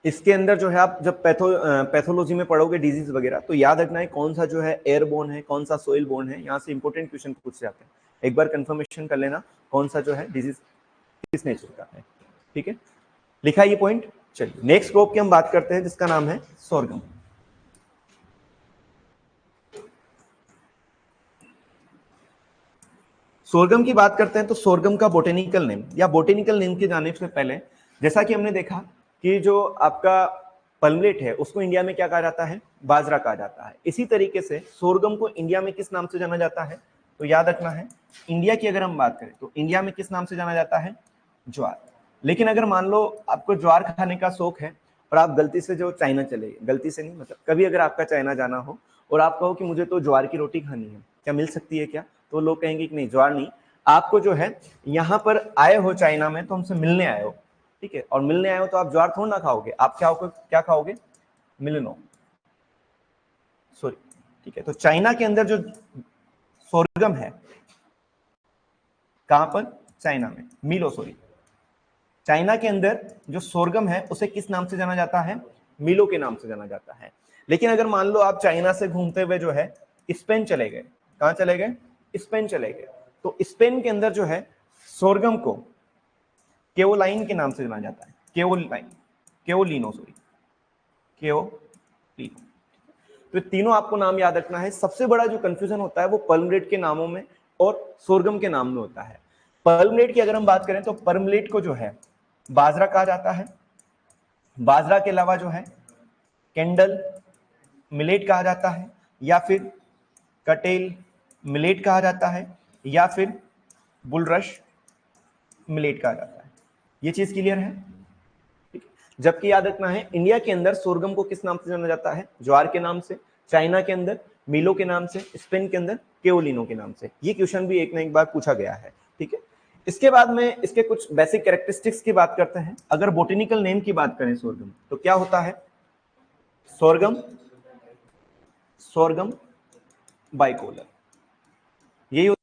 इसके अंदर जो है आप जब पैथोलॉजी में पढ़ोगे डिजीज वगैरह, तो याद रखना है कौन सा जो है एयरबोर्न है, कौन सा सोइल बोर्न है। यहाँ से इंपॉर्टेंट क्वेश्चन पूछ जाते हैं, एक बार कंफर्मेशन कर लेना कौन सा जो है डिजीज किस नेचर का है। ठीक है, लिखा ये पॉइंट। चलिए नेक्स्ट क्रॉप की हम बात करते हैं, जिसका नाम है सोरगम। सोरगम की बात करते हैं तो सोरगम का बोटेनिकल नेम या बोटेनिकल नेम के जाने से पहले, जैसा कि हमने देखा कि जो आपका पल्मलेट है उसको इंडिया में क्या कहा जाता है, बाजरा कहा जाता है। इसी तरीके से सोरगम को इंडिया में किस नाम से जाना जाता है, तो याद रखना है इंडिया की अगर हम बात करें तो इंडिया में किस नाम से जाना जाता है, ज्वार। लेकिन अगर मान लो आपको ज्वार खाने का शौक है और आप गलती से जो चाइना चले गए, गलती से नहीं मतलब कभी अगर आपका चाइना जाना हो और आप कहो कि मुझे तो ज्वार की रोटी खानी है, क्या मिल सकती है क्या, तो लोग कहेंगे कि नहीं ज्वार नहीं, आपको जो है यहाँ पर आए हो चाइना में तो हमसे मिलने आए हो। ठीक है, और मिलने आए हो तो आप ज्वार थोड़ा ना खाओगे, आप क्या खाओगे, मिलनो, सॉरी। ठीक है, तो चाइना के अंदर जो सोरगम है, कहां पर, चाइना में, मिलो सॉरी, चाइना के अंदर जो सोरगम है उसे किस नाम से जाना जाता है, मिलो के नाम से जाना जाता है। लेकिन अगर मान लो आप चाइना से घूमते हुए जो है स्पेन चले गए, कहां चले गए, स्पेन चले गए, तो स्पेन के अंदर जो है सोरगम को केओलाइन के नाम से जाना जाता है, केओलाइन, केओलिनो सॉरी, केओलिनो। तो तीनों आपको नाम याद रखना है। सबसे बड़ा जो कंफ्यूजन होता है वो पर्मलेट के नामों में और सोरगम के नाम में होता है। पर्मलेट की अगर हम बात करें तो पर्मलेट को जो है बाजरा कहा जाता है, बाजरा के अलावा जो है कैंडल मिलेट कहा जाता है, या फिर कटेल मिलेट कहा जाता है, या फिर बुलरश मिलेट कहा जाता है। ये चीज क्लियर है। जबकि याद रखना है इंडिया के अंदर सोरगम को किस नाम से जाना जाता है, ज्वार के नाम से, चाइना के अंदर मिलो के नाम से, स्पेन के अंदर केओलिनो के नाम से। ये क्वेश्चन भी एक ना एक बार पूछा गया है। ठीक है, इसके बाद में इसके कुछ बेसिक कैरेक्टरिस्टिक्स की बात करते हैं। अगर बोटेनिकल नेम की बात करें सोरगम, तो क्या होता है, सोरगम, सोरगम बाइकोलर, यही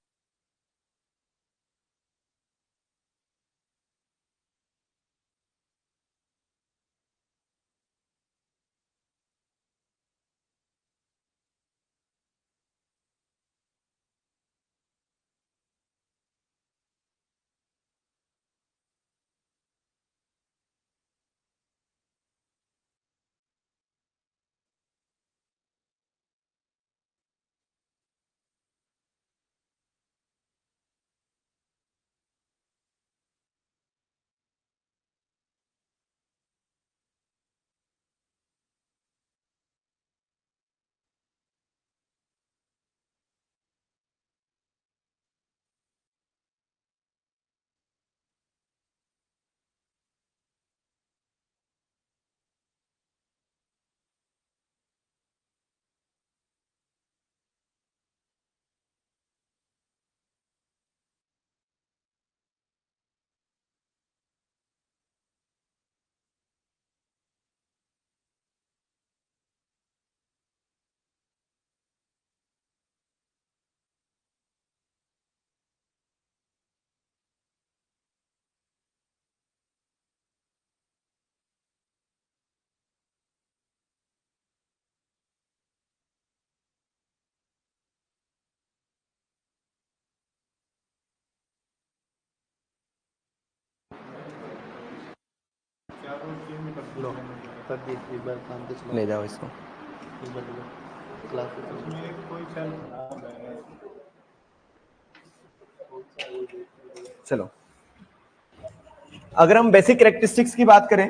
ले जाओ इसको। चलो अगर हम बेसिक कैरेक्टरिस्टिक्स की बात करें,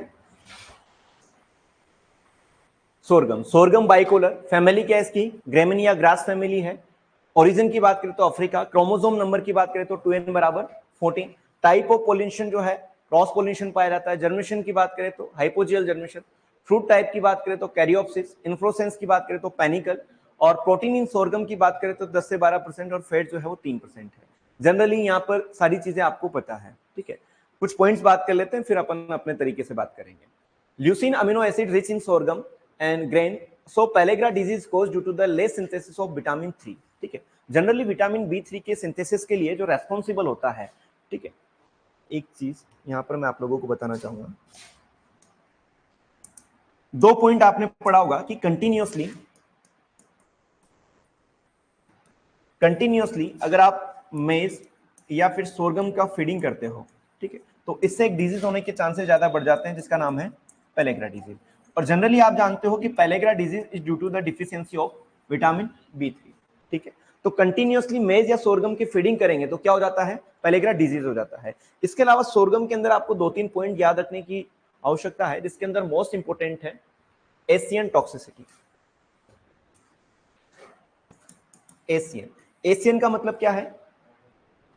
सोरगम, सोरगम बाइकोलर, फैमिली क्या है इसकी, ग्रेमिनिया ग्रास फैमिली है। ओरिजिन की बात करें तो अफ्रीका, क्रोमोसोम नंबर की बात करें तो 2n बराबर 14, टाइप ऑफ पोलिनेशन जो है क्रॉस पोलिनेशन पाया जाता है, जर्मिनेशन की बात करें तो हाइपोजियल जर्मिनेशन, फ्रूट टाइप की बात करें तो कैरियोप्सिस, इन्फ्लोरेसेंस की बात करें तो पैनिकल, और प्रोटीन इन सोर्गम की बात करें तो 10 से 12% और फैट जो है वो 3% है। जनरली यहाँ पर सारी चीजें आपको पता है, ठीक है। कुछ पॉइंट्स बात कर लेते हैं, फिर अपन अपने तरीके से बात करेंगे। Leucine amino acid rich in sorghum and grain, so pellagra disease cause due to the less synthesis of vitamin 3, ठीक है। जनरली विटामिन B3 के सिंथेसिस के लिए जो रेस्पॉन्सिबल होता है, ठीक है। एक चीज यहां पर मैं आप लोगों को बताना चाहूंगा, 2 पॉइंट आपने पढ़ा होगा कि कंटिन्यूअसली अगर आप मेज या फिर सोर्गम का फीडिंग करते हो, ठीक है, तो इससे एक डिजीज होने के चांसेस ज्यादा बढ़ जाते हैं जिसका नाम है पेलेग्रा डिजीज। और जनरली आप जानते हो कि pellagra disease is due to the deficiency of vitamin B3, ठीक है। तो कंटिन्यूअसली मेज या सोर्गम की फीडिंग करेंगे तो क्या हो जाता है, पेलेग्रा डिजीज हो जाता है। इसके अलावा सोर्गम के अंदर आपको 2-3 पॉइंट याद रखने की आवश्यकता है, जिसके अंदर मोस्ट इंपोर्टेंट है एशियन टॉक्सिसिटी। एशियन का मतलब क्या है,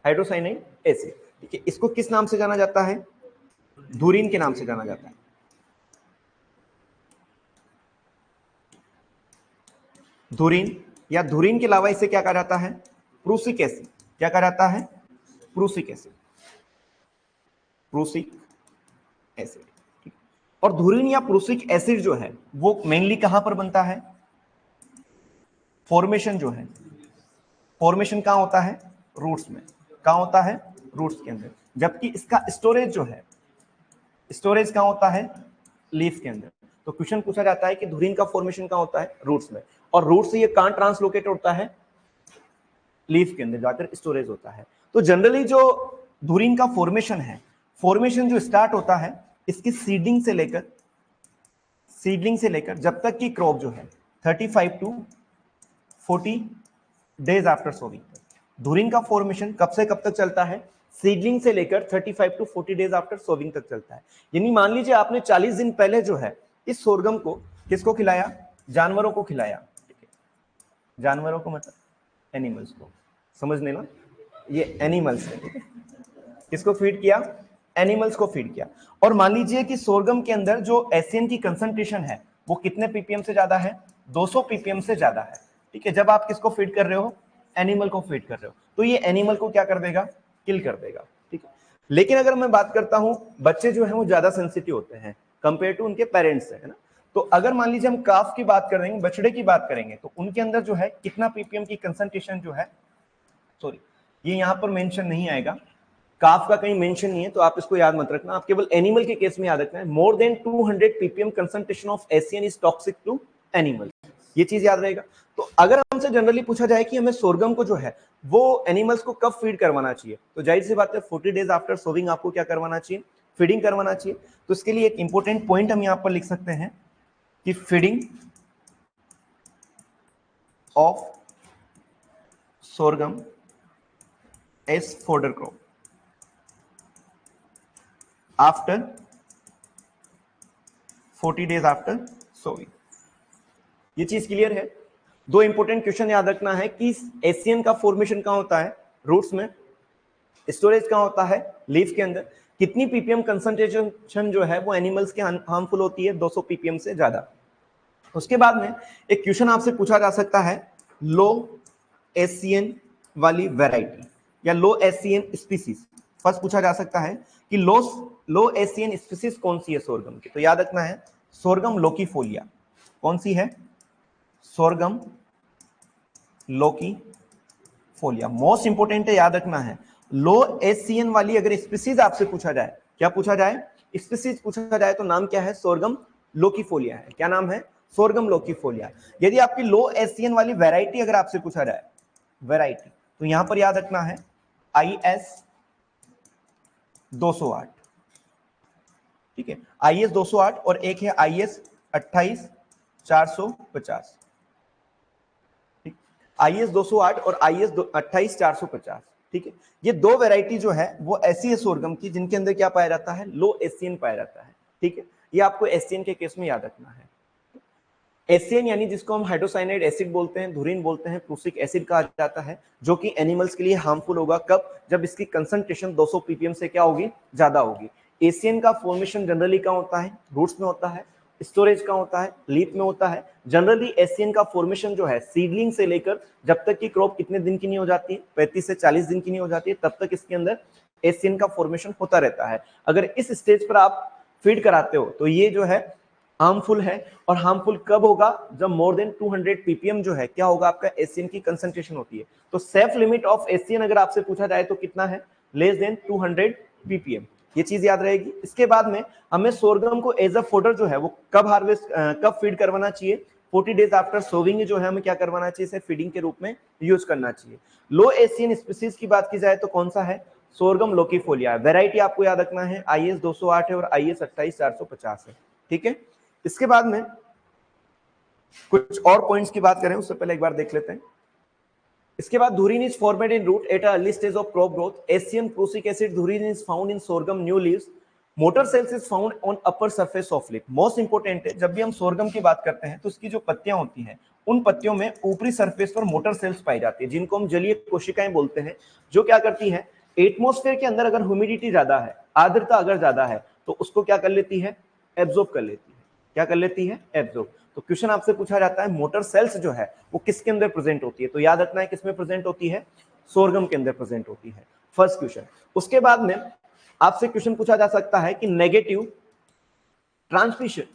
हाइड्रोसाइनाइड एसिड, ठीक है। इसको किस नाम से जाना जाता है, धुरीन के नाम से जाना जाता है। धुरीन या धुरीन के अलावा इसे क्या कहा जाता है, प्रूसिक एसिड। क्या कहा जाता है, प्रूसिक एसिड, प्रूसिक एसिड, ठीक। और धुरीन या प्रूसिक एसिड जो है वो मेनली कहां पर बनता है, फॉर्मेशन जो है, फॉर्मेशन कहां होता है, रूट्स में। कहां होता है, रूट्स के अंदर। जबकि इसका स्टोरेज जो है, स्टोरेज कहां होता है, लीफ के अंदर। तो क्वेश्चन पूछा जाता है कि धुरीन का फॉर्मेशन कहां होता है, रूट्स में, और रूट से ये कहां ट्रांसलोकेट होता है, लीफ के अंदर जाकर स्टोरेज होता है। तो जनरली जो धुरीन का फॉर्मेशन है, फॉर्मेशन जो स्टार्ट होता है इसकी सीडलिंग से लेकर जब तक की क्रॉप जो है 35 टू 40 डेज आफ्टर सोविंग। धुरीन का फॉर्मेशन कब से कब तक चलता है, सीडलिंग से लेकर 35 टू 40 डेज आफ्टर सोविंग तक चलता है। यानी मान लीजिए आपने 40 दिन पहले जो है इस सोरगम को किसको खिलाया, जानवरों को खिलाया, जानवरों को मतलब एनिमल्स को, समझ लेना ये एनिमल्स है, ठीक है। किसको फीड किया, एनिमल्स को फीड किया। और मान लीजिए कि सोरगम के अंदर जो एसियन की कंसंट्रेशन है वो कितने ppm से ज्यादा है, 200 ppm से ज्यादा है, ठीक है। जब आप किसको फीड कर रहे हो, एनिमल को फीड कर रहे हो, तो ये एनिमल को क्या कर देगा, किल कर देगा, ठीक है। लेकिन अगर मैं बात करता हूं, बच्चे जो है वो ज्यादा सेंसिटिव होते हैं कंपेयर टू उनके पेरेंट्स से, है ना। तो अगर मान लीजिए हम काफ की बात करेंगे, बछड़े की बात करेंगे, तो उनके अंदर जो है कितना ppm की कंसंट्रेशन जो है, सॉरी ये यहां पर मेंशन नहीं आएगा, काफ का कहीं मेंशन नहीं है, तो आप इसको याद मत रखना। आप केवल एनिमल के केस में याद रखना है, more than 200 ppm concentration of Asian is toxic to animal, ये चीज याद रहेगा। तो अगर हमसे जनरली पूछा जाए कि हमें सोरगम को जो है वो एनिमल्स को कब फीड करवाना चाहिए, तो जाहिर सी बात है 40 डेज आफ्टर सोविंग आपको क्या करवाना चाहिए, फीडिंग करवाना चाहिए। तो इसके लिए एक इंपॉर्टेंट पॉइंट हम यहां पर लिख सकते हैं कि feeding of sorghum as fodder crop after 40 days after sowing. ये चीज क्लियर है। दो इंपॉर्टेंट क्वेश्चन याद रखना है कि एसियन का फॉर्मेशन कहां होता है, रूट्स में, स्टोरेज कहां होता है, लीफ के अंदर, कितनी ppm कंसंट्रेशन जो है वो एनिमल्स के हार्मफुल होती है, 200 ppm से ज्यादा। उसके बाद में एक क्वेश्चन आपसे पूछा जा सकता है लो एसियन वाली वैरायटी या लो एसियन स्पीसीज। फर्स्ट पूछा जा सकता है कि लो एसियन स्पीसीज कौन सी है सोरगम की, तो याद रखना है सोरगम लोकीफोलिया। कौन सी है, सोरगम लोकीफोलिया, मोस्ट इंपोर्टेंट है, याद रखना है। लो एसियन वाली अगर स्पीसीज आपसे पूछा जाए, क्या पूछा जाए, स्पीसीज पूछा जाए, तो नाम क्या है, सोरगम लोकीफोलिया है। क्या नाम है, सोरगम लोकीफोलिया। यदि आपकी लो एसियन वाली वैरायटी अगर आपसे पूछा जाए, वैरायटी, तो यहां पर याद रखना है IS 208, ठीक है, IS 208, और एक है IS 28450, ठीक, IS 208 और IS 28450, ठीक है। ये दो वैरायटी जो है वो ऐसी है सोरगम की जिनके अंदर क्या पाया जाता है, लो एसियन पाया जाता है, ठीक है। ये आपको एसियन के केस में याद रखना है। एसियन यानी जिसको हम हाइड्रोसाइनाइड एसिड बोलते हैं, धुरीन बोलते हैं, प्रूसिक एसिड कहा जाता है, जो कि एनिमल्स के लिए हार्मफुल होगा कब, जब इसकी कंसंट्रेशन 200 ppm से क्या होगी, ज्यादा होगी। एसियन का फॉर्मेशन जनरली कहाँ होता है, रूट्स में होता है, स्टोरेज कहाँ होता है, लीफ में होता है। जनरली एसियन का फॉर्मेशन जो है सीडलिंग से लेकर जब तक की क्रॉप कितने दिन की नहीं हो जाती है, 35 से 40 दिन की नहीं हो जाती है, तब तक इसके अंदर एसियन का फॉर्मेशन होता रहता है। अगर इस स्टेज पर आप फीड कराते हो तो ये जो है हार्मफुल है। और हार्मफुल कब होगा, जब मोर देन 200 ppm जो है क्या होगा, आपका एसियन की कंसंट्रेशन होती है। तो सेफ लिमिट ऑफ एसियन अगर आपसे पूछा जाए तो कितना है, लेस देन 200 ppm, ये चीज याद रहेगी। इसके बाद में हमें सोरगम को एज अ फोडर जो है वो कब हार्वेस्ट कब फीड करवाना चाहिए, 40 डेज आफ्टर सोविंग जो है हमें क्या करवाना चाहिए, इसे फीडिंग के रूप में यूज करना चाहिए। लो एशियन स्पीसीज की बात की जाए तो कौन सा है, सोरगम लोकीफोलिया। वेराइटी आपको याद रखना है IS 208 है और IS 28450 है, ठीक है। इसके बाद में कुछ और पॉइंट्स की बात करें उससे पहले एक बार देख लेते हैं। इसके बाद dhurrin is formed in root at early stage of crop growth. Asian prussic acid dhurrin is found in sorghum new leaves. Motor cells is found on upper surface of leaf. Most important है, जब भी हम sorghum की बात करते हैं तो इसकी जो पत्तियां होती हैं उन पत्तियों में ऊपरी सरफेस पर मोटर सेल्स पाई जाती है, जिनको हम जलीय कोशिकाएं बोलते हैं, जो क्या करती हैं, एटमॉस्फेयर के अंदर अगर ह्यूमिडिटी ज्यादा है, आर्द्रता अगर ज्यादा है, तो उसको क्या कर लेती है, एब्जॉर्ब कर लेती है। क्या कर लेती है, एब्जॉर्ब। तो क्वेश्चन आपसे पूछा जाता है मोटर सेल्स जो है वो किसके अंदर प्रेजेंट होती है, तो याद रखना है किसमें प्रेजेंट होती है, सोरगम के अंदर प्रेजेंट होती है। First question. उसके बाद में आपसे क्वेश्चन पूछा जा सकता है कि नेगेटिव ट्रांसपीरेशन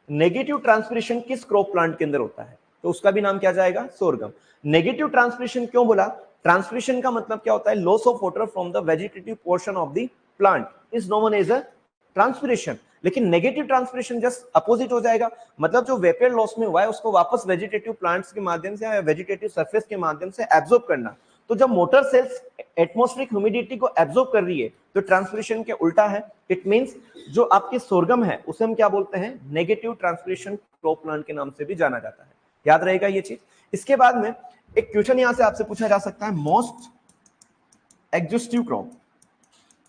नेगेटिव ट्रांसपीरेशन किस क्रॉप प्लांट के अंदर होता है, तो उसका भी नाम क्या जाएगा, सोरगम। नेगेटिव ट्रांसपीरेशन क्यों बोला, ट्रांसपीरेशन का मतलब क्या होता है, loss of water from the vegetative portion of the plant is known as a transpiration. लेकिन नेगेटिव ट्रांसपीरेशन जस्ट अपोजिट हो जाएगा, मतलब जो वेपर लॉस में हुआ है उसको वापस वेजिटेटिव प्लांट्स के माध्यम से या वेजिटेटिव सरफेस के माध्यम से एब्जॉर्ब करना। तो जब मोटर सेल्स एटमॉस्फेरिक ह्यूमिडिटी को एब्जॉर्ब कर रही है तो ट्रांसपीरेशन के उल्टा है। इट मींस जो आपके सोरगम है उसे हम क्या बोलते हैं, नेगेटिव ट्रांसपीरेशन क्रॉप प्लांट के नाम से भी जाना जाता है। याद रहेगा ये चीज। इसके बाद में एक क्वेश्चन यहां से आपसे पूछा जा सकता है, मोस्ट एग्जिस्टिव क्रॉप।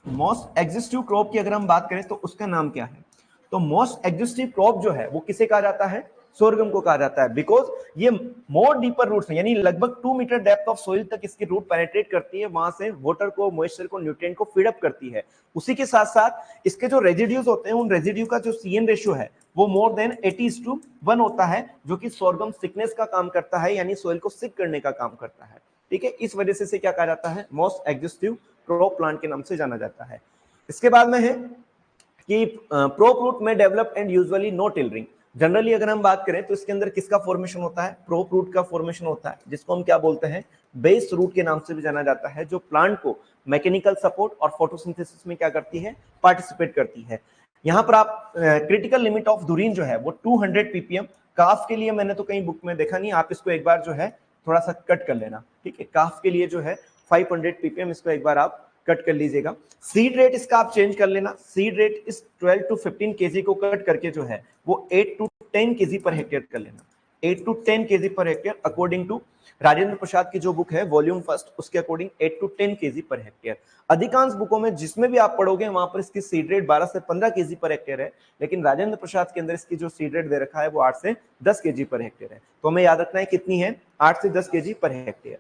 मोस्ट एग्जिस्टिव क्रॉप की अगर हम बात करें तो उसका नाम क्या है, तो मोस्ट एग्जिस्टिव क्रॉप जो है वो किसे कहा जाता है, सोरगम को कहा जाता है। बिकॉज ये मोर डीपर रूट्स, यानी लगभग 2 मीटर डेप्थ ऑफ सोइल तक इसकी रूट पेनिट्रेट करती है, वहां से वाटर को, मॉइस्चर को, न्यूट्रिएंट को फीड अप करती है। उसी के साथ साथ इसके जो रेजिड्यूज होते हैं उन रेजिड्यू का जो CN रेशियो है वो मोर देन 80:1 होता है, जो कि सोरगम सिकनेस का काम करता है, यानी सोइल को सिक करने का काम करता है। ठीक है, इस वजह से क्या कहा जाता है, मोस्ट एग्जिस्टिव क्रॉप प्लांट के नाम से जाना जाता है। इसके बाद में है कि प्रोप रूट में develop and usually no tillering. Generally अगर हम बात करें तो इसके अंदर किसका फॉर्मेशन होता है, प्रोप रूट का फॉर्मेशन होता है, जिसको हम क्या बोलते हैं, बेस रूट के नाम से भी जाना जाता है, जो प्लांट को मैकेनिकल सपोर्ट और फोटोसिंथेसिस में क्या करती है, पार्टिसिपेट करती है। यहां पर आप क्रिटिकल लिमिट ऑफ धुरीन जो है वो 200 ppm। काफ के लिए मैंने तो कहीं बुक में देखा नहीं, आप इसको एक बार जो है थोड़ा सा कट कर लेना, ठीक है। काफ के लिए जो है 500 ppm, इसको एक बार आप कट कर लीजिएगा। सीड रेट इसका आप चेंज कर लेना, सीड रेट इस 12 to 15 केजी को कट करके जो है वो 8 to 10 केजी पर हेक्टेयर कर लेना, 8 to 10 KG per hectare, according to Rajendra Prasad की जो बुक है वॉल्यूम फर्स्ट, उसके according 8 to 10 KG per hectare. अधिकांश बुकों में जिसमें भी आप पढ़ोगे वहां पर इसकी सीड रेट 12 से 15 केजी पर हेक्टेयर है, लेकिन राजेंद्र प्रसाद के अंदर इसकी जो सीड रेट दे रखा है वो 8 से 10 केजी पर हेक्टेयर है। तो हमें याद रखना है कितनी है, 8 से 10 केजी पर हेक्टेयर।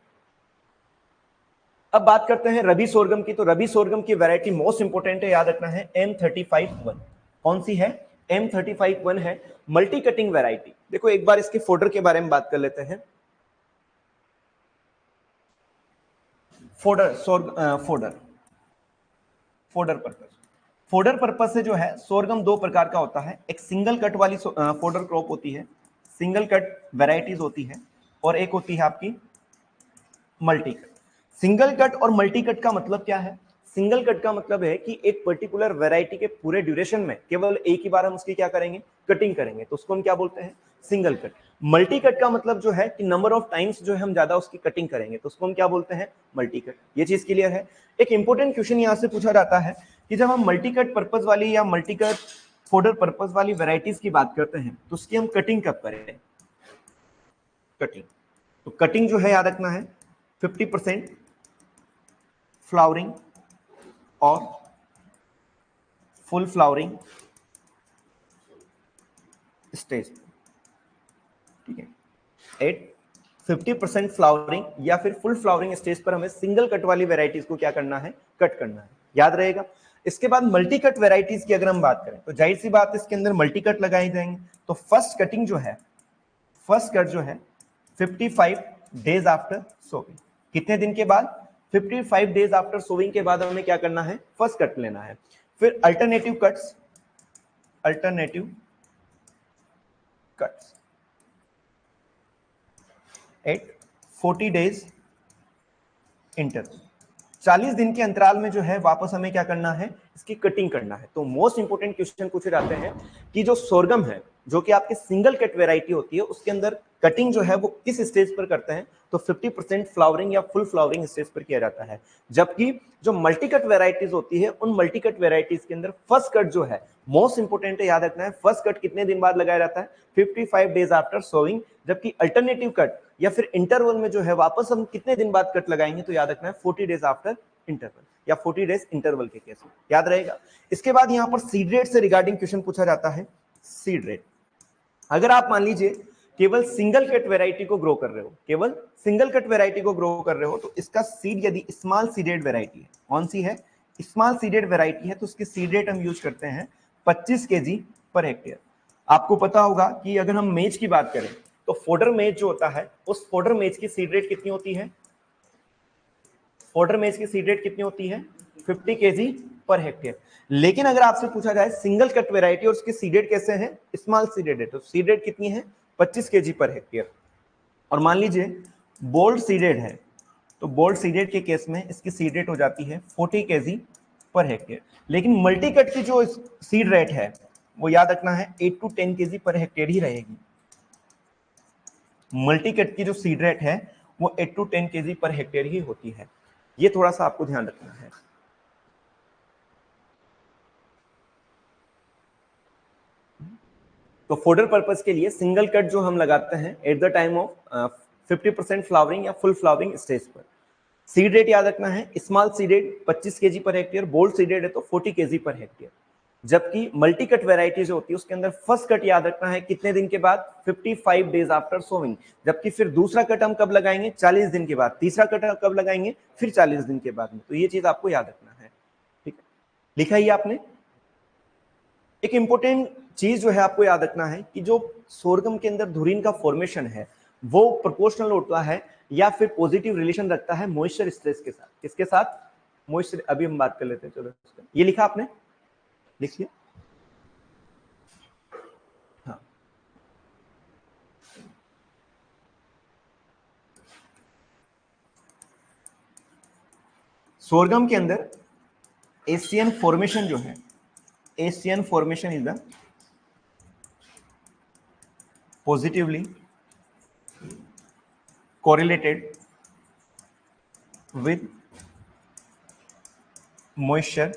अब बात करते हैं रबी सोरगम की, तो रबी सोरगम की वैरायटी मोस्ट इंपोर्टेंट है, याद रखना है M35-1। कौन सी है, M35-1 है, मल्टी कटिंग वैरायटी। देखो एक बार इसके फोल्डर के बारे में बात कर लेते हैं। फोल्डर पर्पस से जो है सोरगम दो प्रकार का होता है, एक सिंगल कट वाली फोल्डर क्रॉप होती है, सिंगल कट वैरायटीज होती है, और एक होती है आपकी मल्टी कट। सिंगल कट और मल्टी कट का मतलब क्या है, सिंगल कट का मतलब है कि एक पर्टिकुलर वैरायटी के पूरे ड्यूरेशन में केवल एक ही बार हम उसकी क्या करेंगे, कटिंग करेंगे, तो उसको हम क्या बोलते हैं, सिंगल कट। मल्टी कट का मतलब जो है कि नंबर ऑफ टाइम्स जो है हम ज्यादा उसकी कटिंग करेंगे, तो उसको हम क्या बोलते हैं, मल्टी कट। ये चीज क्लियर है। एक इंपॉर्टेंट क्वेश्चन यहां से पूछा जाता है कि जब हम मल्टी कट पर्पज वाली या मल्टी कट फोल्डर पर्पज वाली वेराइटीज की बात करते हैं तो उसकी हम कटिंग कब करें, कटिंग। तो कटिंग जो है याद रखना है 50% फ्लावरिंग और फुल फ्लावरिंग स्टेज, ठीक है। एट 50% फ्लावरिंग या फिर फुल फ्लावरिंग स्टेज पर हमें सिंगल कट वाली वेराइटीज को क्या करना है, कट करना है, याद रहेगा। इसके बाद मल्टी कट वेराइटीज की अगर हम बात करें तो जाहिर सी बात इसके अंदर मल्टी कट लगाए जाएंगे। तो फर्स्ट कटिंग जो है, फर्स्ट कट जो है 55 डेज आफ्टर सोविंग, कितने दिन के बाद, 55 डेज आफ्टर सोविंग के बाद हमें क्या करना है, फर्स्ट कट लेना है। फिर alternative cuts, alternative cuts at 40 days interval, 40 दिन के अंतराल में जो है वापस हमें क्या करना है, इसकी कटिंग करना है। तो मोस्ट इंपोर्टेंट क्वेश्चन पूछे जाते हैं कि जो सोरगम है, जो कि आपके सिंगल कट वेराइटी होती है, उसके अंदर कटिंग जो है वो किस स्टेज पर करते हैं, तो 50% फ्लावरिंग या फुल फ्लावरिंग स्टेज पर किया जाता है। जबकि जो मल्टी कट वेराइटीज होती है, उन मल्टी कट वेराइटीज के अंदर फर्स्ट कट जो है मोस्ट इंपोर्टेंट है, याद रखना है, फर्स्ट कट कितने दिन बाद लगाया जाता है, 55 डेज आफ्टर सोविंग। जबकि अल्टरनेटिव कट या फिर इंटरवल में जो है वापस हम कितने दिन बाद कट लगाएंगे, तो याद रखना है 40 डेज आफ्टर इंटरवल या 40 डेज इंटरवल के केस में, याद रहेगा। इसके बाद यहां पर सीड रेट से रिगार्डिंग क्वेश्चन पूछा जाता है। सीड रेट, अगर आप मान लीजिए केवल सिंगल कट वेराइटी को ग्रो कर रहे हो, केवल सिंगल कट वेराइटी को ग्रो कर रहे हो, तो इसका सीड यदि स्मॉल सीडेड वेराइटी है, कौन सी है, स्मॉल सीडेड वेराइटी है, तो उसकी सीड रेट हम यूज करते हैं 25 kg पर हेक्टेयर। आपको पता होगा कि अगर हम मेज की बात करें तो फोडर मेज जो होता है, उस फोडर मेज की सीड रेट कितनी होती है, फोडर मेज की सीड रेट कितनी होती है, 50 kg पर हेक्टेयर। लेकिन अगर आपसे पूछा जाए सिंगल कट वेराइटी और उसकी सीड रेट कैसे है, स्मॉल सीडेड है, तो सीड रेट कितनी है, 25 kg पर हेक्टेयर। और मान लीजिए बोल्ड सीडेड है, तो बोल्ड सीडेड के केस में इसकी सीड रेट हो जाती है 40 kg पर हेक्टेयर। लेकिन मल्टी कट की जो सीड रेट है वो याद रखना है 8 to 10 kg पर हेक्टेयर ही रहेगी। मल्टी कट की जो सीड रेट है वो 8 to 10 kg पर हेक्टेयर ही होती है, ये थोड़ा सा आपको ध्यान रखना है। तो फोडर पर्पस के लिए सिंगल कट जो हम लगाते हैं at the time of 50% flowering या फुल फ्लावरिंग स्टेज पर, सीड रेट याद रखना है, small seed rate 25 kg per hectare, bold seed rate है तो 40 kg पर हेक्टेयर। जबकि मल्टी कट वेराइटी जो होती है उसके अंदर फर्स्ट कट याद रखना है कितने दिन के बाद, 55 डेज आफ्टर सोविंग। जबकि फिर दूसरा कट हम कब लगाएंगे, 40 दिन के बाद, तीसरा कट कब लगाएंगे, फिर 40 दिन के बाद में। तो ये चीज आपको याद रखना है, ठीक है, लिखा ही आपने। एक इंपॉर्टेंट चीज जो है आपको याद रखना है कि जो सोरगम के अंदर धुरीन का फॉर्मेशन है वो प्रोपोर्शनल होता है या फिर पॉजिटिव रिलेशन रखता है मॉइस्चर स्ट्रेस के साथ। किसके साथ, मॉइस्चर, अभी हम बात कर लेते हैं। चलो ये लिखा आपने, लिखिए। हाँ, सोरगम के अंदर एशियन फॉर्मेशन जो है, Asian formation is the positively correlated with moisture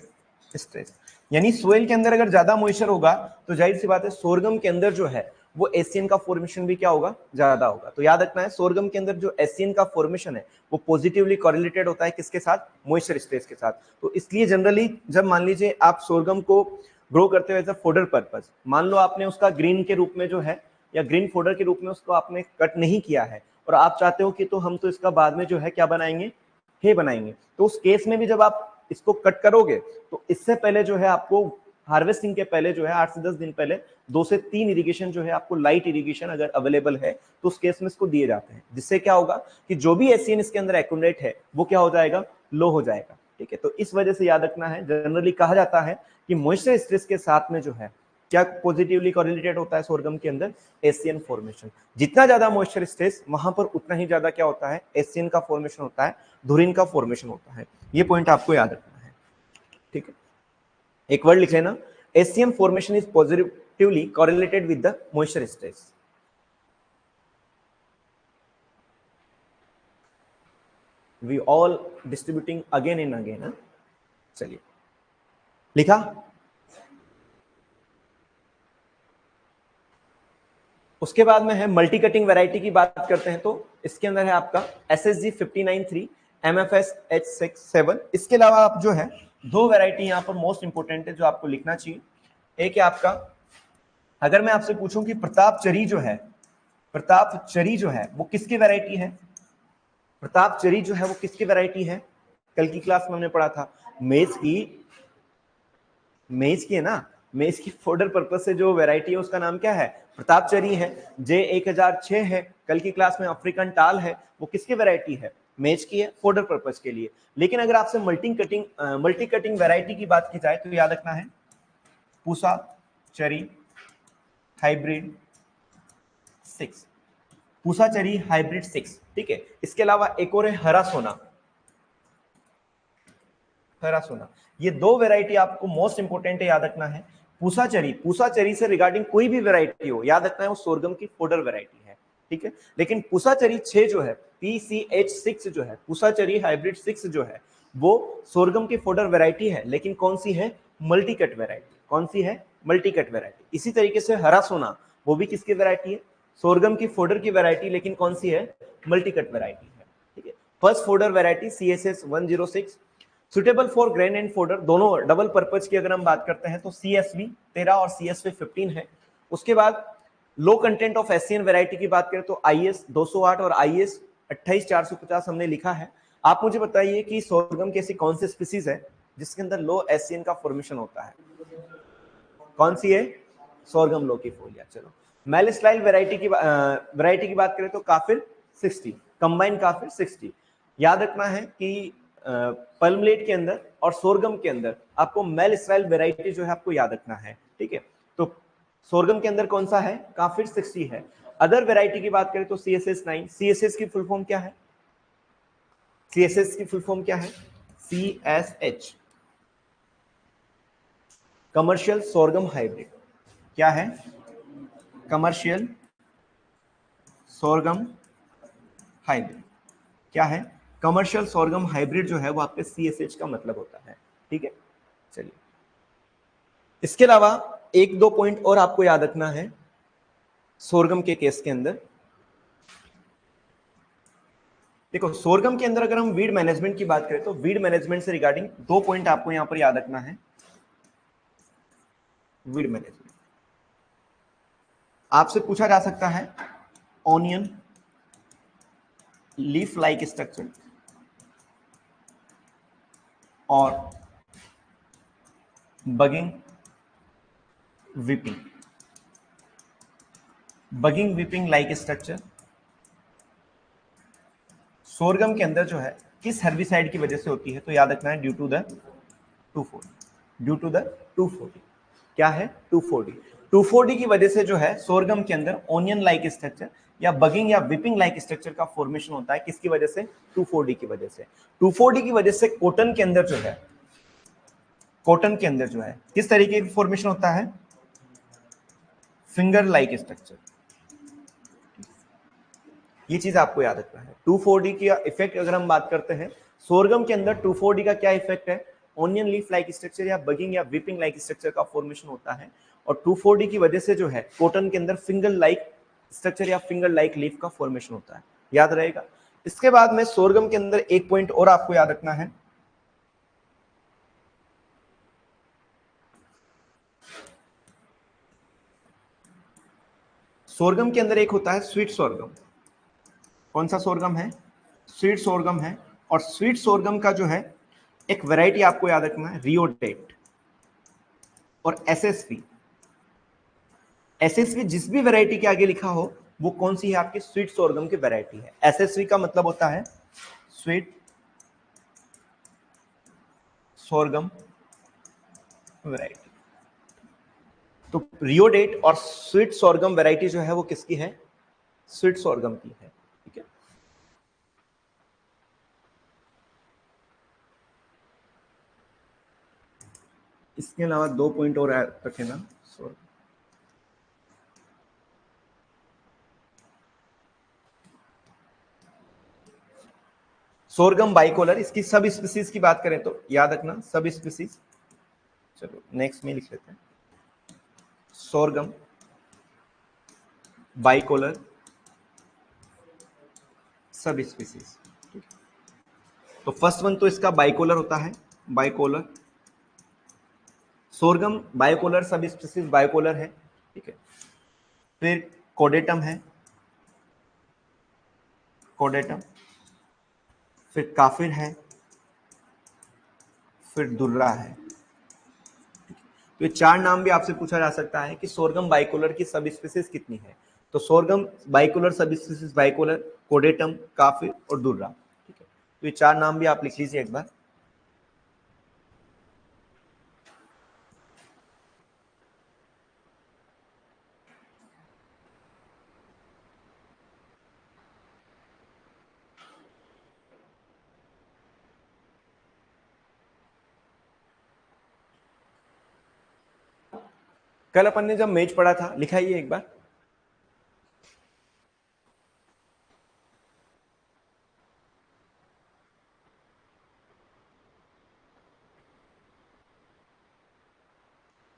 stress। यानी सोइल के अंदर अगर ज्यादा मॉइस्चर होगा तो जाहिर सी बात है सोरगम के अंदर जो है वो एशियन का फॉर्मेशन भी क्या होगा, ज्यादा होगा। तो याद रखना है सोरगम के अंदर जो एशियन का फॉर्मेशन है वो पॉजिटिवली कोरिलेटेड होता है किसके साथ, मॉइस्चर स्ट्रेस के साथ। तो इसलिए जनरली जब मान लीजिए आप सोरगम को ग्रो करते हो एज अ फोडर पर्पस, मान लो आपने उसका ग्रीन के रूप में जो है या ग्रीन फोडर के रूप में उसको आपने कट नहीं किया है और आप चाहते हो कि तो हम तो इसका बाद में जो है क्या बनाएंगे, हे बनाएंगे, तो उस केस में भी जब आप इसको कट करोगे तो इससे पहले जो है आपको हार्वेस्टिंग के पहले जो है 8 से 10 दिन पहले 2 से 3 इरिगेशन जो है आपको लाइट इरिगेशन अगर अवेलेबल है तो उस केस में इसको दिए जाते हैं, जिससे क्या होगा कि जो भी एसियन इसके अंदर एक्यूमुलेट है वो क्या हो जाएगा, लो हो जाएगा, ठीक है। तो इस वजह से याद रखना है, जनरली कहा जाता है कि मॉइस्चर स्ट्रेस के साथ में जो है क्या पॉजिटिवली कोरिलेटेड होता है सोरगम के अंदर, एशियन फॉर्मेशन। जितना ज्यादा मॉइस्चर स्ट्रेस वहां पर उतना ही ज्यादा क्या होता है, एशियन का फॉर्मेशन होता है, धुरीन का फॉर्मेशन होता है। ये पॉइंट आपको याद रखना है, ठीक है। एक वर्ड लिख लेना, Asian formation is positively correlated with the moisture stress. We all distributing again and again. चलिए, लिखा। उसके बाद में है मल्टी कटिंग वैरायटी की बात करते हैं तो इसके अंदर है आपका SSG 593, MFS H67। इसके अलावा आप जो है दो वैरायटी यहाँ पर मोस्ट इंपोर्टेंट है जो आपको लिखना चाहिए। एक है आपका अगर मैं आपसे पूछूं कि प्रतापचरी जो है, प्रतापचरी जो है वो किसकी वैरायटी है? प्रतापचरी जो है वो किसकी वैरायटी है? कल की क्लास में हमने पढ़ा था मेज की है ना, मेज की फोडर पर्पज से जो वैरायटी है उसका नाम क्या है? प्रतापचरी है। J1006 है, कल की क्लास में अफ्रीकन टाल है, वो किसकी वैरायटी है? मेज की है, फोडर पर्पज के लिए। लेकिन अगर आपसे मल्टी कटिंग वैरायटी की बात की जाए तो याद रखना है पूसा चरी हाइब्रिड 6, पूसा चरी हाइब्रिड 6, ठीक है। इसके अलावा एक और है हरा सोना, हरा सोना। ये दो वैरायटी आपको मोस्ट इंपोर्टेंट है, याद रखना है। पूसा चरी से रिगार्डिंग कोई भी वैरायटी हो, याद रखना है वो सोरगम की फोडर वैरायटी है, ठीक है। लेकिन पूसा चरी 6 जो है, PCH6 जो है, पूसा चरी हाइब्रिड 6 जो है, वो सोरगम की फोडर वैरायटी है, लेकिन कौन सी है? Multi cut variety. कौन सी है? Multi cut variety. इसी तरीके से हरा सोना वो भी किसकी वैरायटी है? सोरगम की फोडर की वैरायटी, लेकिन कौन सी है? मल्टी कट वैरायटी है, ठीक है। First fodder variety CSS 106, suitable for grain and fodder, दोनों डबल पर्पज की अगर हम बात करते हैं तो CSV 13 और CSV 15 है। उसके बाद लो कंटेंट ऑफ एससीएन वैरायटी की बात करें तो IS 208 और IS 28450 हमने लिखा है। आप मुझे बताइए कि सोरगम की ऐसी कौन सी स्पीसीज है जिसके अंदर लो एससीएन का फॉर्मेशन होता है? कौन सी है? सोरगम लोकीफोलिया। चलो, मेलिस्लाइल वैरायटी की बात करें तो काफिर 60, कंबाइन काफिर 60। याद रखना है कि पल्मलेट के अंदर और सोरगम के अंदर आपको मेलिस्लाइल वैरायटी जो है आपको याद रखना है, ठीक है। तो सोरगम के अंदर कौन सा है? काफिर 60 है। अदर वैरायटी की बात करें तो CSS 9, CSS की फुल फॉर्म क्या है? CSS की फुल फॉर्म क्या है? CSH, commercial sorghum hybrid. क्या है? Commercial sorghum hybrid. क्या है? कमर्शियल सोरगम हाइब्रिड जो है वो आपके CSH का मतलब होता है, ठीक है। चलिए, इसके अलावा एक दो पॉइंट और आपको याद रखना है सोरगम के केस के अंदर। देखो, सोरगम के अंदर अगर हम वीड मैनेजमेंट की बात करें तो वीड मैनेजमेंट से रिगार्डिंग दो पॉइंट आपको यहां पर याद रखना है। वीड मैनेजमेंट आपसे पूछा जा सकता है ऑनियन लीफ लाइक स्ट्रक्चर और bagging weeping like structure sorghum के अंदर जो है किस हेर्बिसाइड की वजह से होती है? तो याद रखना है ड्यू टू द 2,4-D। क्या है? 2,4-D। 2,4-D की वजह से जो है सोरगम के अंदर ओनियन लाइक स्ट्रक्चर या बगिंग या विपिंग लाइक स्ट्रक्चर का फॉर्मेशन होता है। किसकी वजह से? 2,4-D की वजह से। 2,4-D की वजह से कॉटन के अंदर जो है, कॉटन के अंदर जो है किस तरीके की फॉर्मेशन होता है? Finger like structure. ये चीज आपको याद रखना है। 2,4-D की इफेक्ट अगर हम बात करते हैं, सोरगम के अंदर 2,4-D का क्या इफेक्ट है? ऑनियन लीफ लाइक स्ट्रक्चर या बगिंग या विपिंग लाइक स्ट्रक्चर का फॉर्मेशन होता है। और 2,4-D की वजह से जो है कॉटन के अंदर फिंगर लाइक स्ट्रक्चर या फिंगर लाइक लीफ का फॉर्मेशन होता है, याद रहेगा। इसके बाद में सोरगम के अंदर एक पॉइंट और आपको याद रखना है, सोरगम के अंदर एक होता है स्वीट सोरगम। कौन सा सोरगम है? स्वीट सोरगम है। और स्वीट सोरगम का जो है एक वैरायटी आपको याद रखना है, रियोडेट और एसएसवी। एसएसवी जिस भी वैरायटी के आगे लिखा हो वो कौन सी है? आपकी स्वीट सोरगम की वैरायटी है। एसएसवी का मतलब होता है स्वीट सोरगम वैरायटी। तो रियोडेट और स्वीट सोरगम वैरायटी जो है वो किसकी है? स्वीट सोरगम की है, ठीक है। इसके अलावा दो पॉइंट और रखे ना, सोरगम बाइकोलर, इसकी सब स्पीसीज की बात करें तो याद रखना सब स्पीसीज। चलो नेक्स्ट में लिख लेते हैं, सोरगम बाइकोलर सब स्पीसीज। तो फर्स्ट वन तो इसका बाइकोलर होता है, बाइकोलर सोरगम बाइकोलर सब स्पीसीज बाइकोलर है। ठीक है। फिर कोडेटम है, कोडेटम, फिर काफिर है, फिर दुर्रा है। तो ये 4 नाम भी आपसे पूछा जा सकता है कि सोरगम बाइकोलर की सब स्पीसीज कितनी है। तो सोरगम बाइकोलर सब स्पीसीज बाइकोलर, कोडेटम, काफिर और दुर्रा। ठीक है, तो ये 4 नाम भी आप लिख लीजिए एक बार। कल अपन ने जब मेज पढ़ा था, लिखाइए एक बार।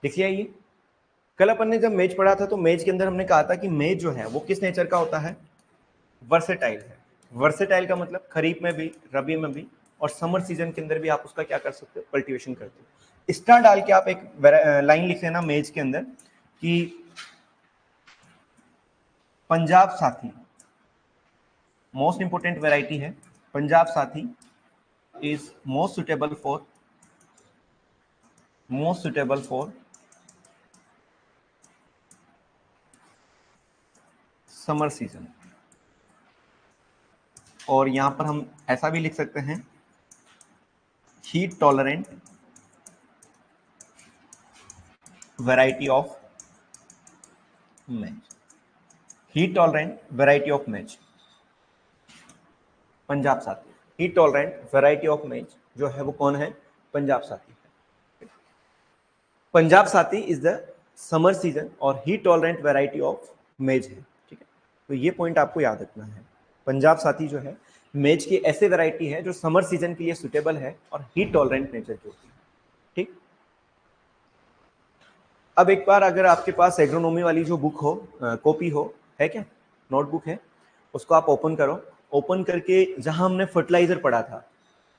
लिखिए आइए। कल अपन ने जब मेज पढ़ा था तो मेज के अंदर हमने कहा था कि मेज जो है वो किस नेचर का होता है, वर्सेटाइल है। वर्सेटाइल का मतलब खरीफ में भी, रबी में भी और समर सीजन के अंदर भी आप उसका क्या कर सकते हो, कल्टीवेशन करते हो। स्टार डाल के आप एक लाइन लिख लेना मेज के अंदर कि पंजाब साथी मोस्ट इंपोर्टेंट वेराइटी है, Punjab Sathi is most suitable for summer season. और यहां पर हम ऐसा भी लिख सकते हैं, heat tolerant variety of match, heat tolerant variety of match, Punjab Sathi. Heat tolerant variety of match जो है वो कौन है, पंजाब साथी है। Punjab Sathi is the summer season और हीट टॉलरेंट वैरायटी ऑफ मेज है। ठीक है, तो ये पॉइंट आपको याद रखना है। पंजाब साथी जो है मेज की ऐसे वैरायटी है जो समर सीजन के लिए सुटेबल है और हीट टॉलरेंट नेचर की होती है। ठीक, अब एक बार अगर आपके पास एग्रोनॉमी वाली जो बुक हो, कॉपी हो, है क्या, नोटबुक है, उसको आप ओपन करो। ओपन करके जहां हमने फर्टिलाइजर पढ़ा था,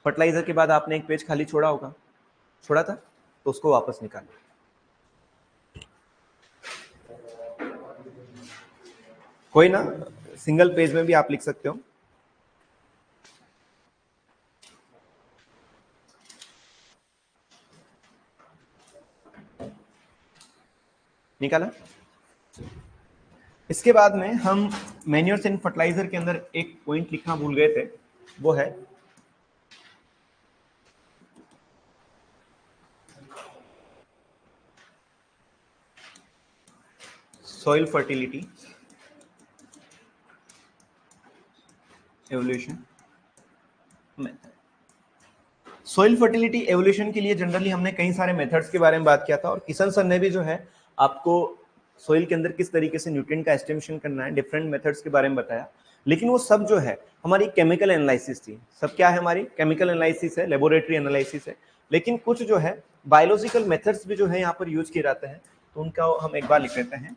फर्टिलाइजर के बाद आपने एक पेज खाली छोड़ा होगा, छोड़ा था, तो उसको वापस निकालो। कोई ना, सिंगल पेज में भी आप लिख सकते हो। निकाला। इसके बाद में हम मैन्योर्स एंड फर्टिलाइजर के अंदर एक पॉइंट लिखना भूल गए थे, वो है soil fertility evolution method. Soil fertility evolution के लिए जनरली हमने कई सारे मेथड्स के बारे में बात किया था और किशन सर ने भी जो है आपको सॉइल के अंदर किस तरीके से न्यूट्रिएंट का एस्टिमेशन करना है, डिफरेंट मेथड्स के बारे में बताया। लेकिन वो सब जो है हमारी केमिकल एनालिसिस थी। सब क्या है, हमारी केमिकल एनालिसिस है, लेबोरेटरी एनालिसिस है। लेकिन कुछ जो है बायोलॉजिकल मेथड्स भी जो है यहाँ पर यूज किए जाते हैं, तो उनका हम एक बार लिख लेते हैं,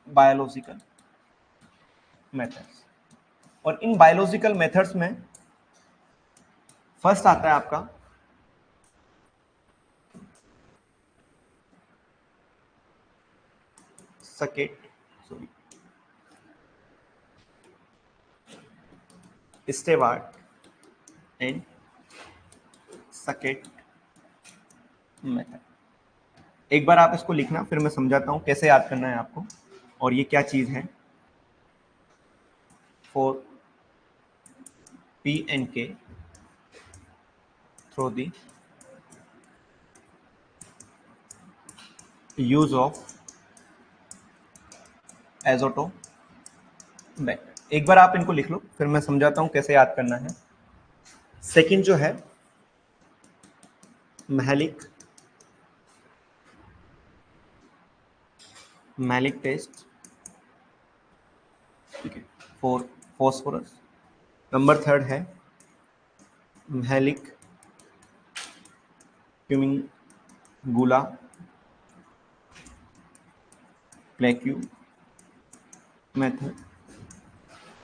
बायोलॉजिकल मेथड्स। और इन बायोलॉजिकल मेथड्स में फर्स्ट आता है आपका Sackett, sorry, Stewart and Sackett method. एक बार आप इसको लिखना, फिर मैं समझाता हूं कैसे याद करना है आपको और ये क्या चीज है। For P N K through the use of azoto method. एक बार आप इनको लिख लो, फिर मैं समझाता हूं कैसे याद करना है। सेकंड जो है मैलिक, मैलिक टेस्ट, ठीक है, फॉर फॉस्फोरस। नंबर थर्ड है Mehlich Cunninghamella plaque method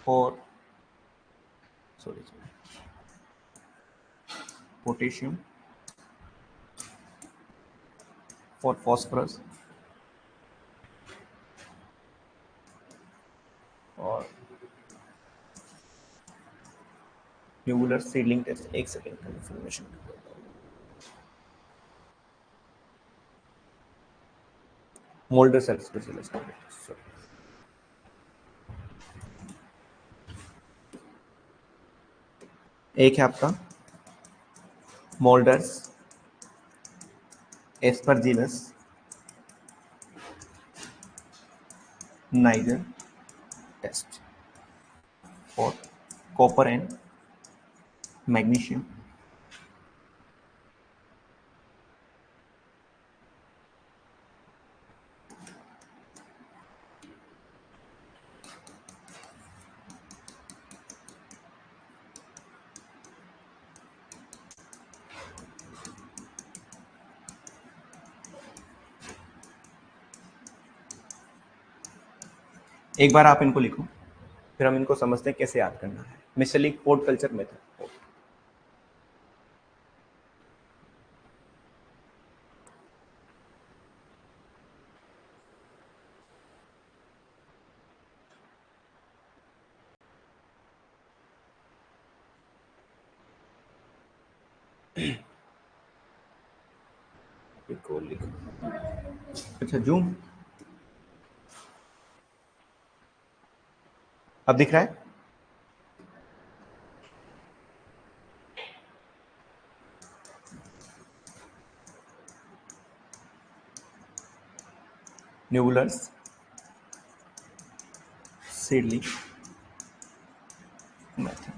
for, sorry, potassium for phosphorus। Neubauer seedling test, एक सेकेंड का इंफॉर्मेशन। मोल्डर सेल्स एक है आपका Mulder's Aspergillus niger test for copper and magnesium. एक बार आप इनको लिखो, फिर हम इनको समझते हैं कैसे याद करना है। मिसलिक पोर्ट कल्चर मेथड। अच्छा जूम अब दिख रहा है? न्यूबुलर्स सीडलिंग मेथड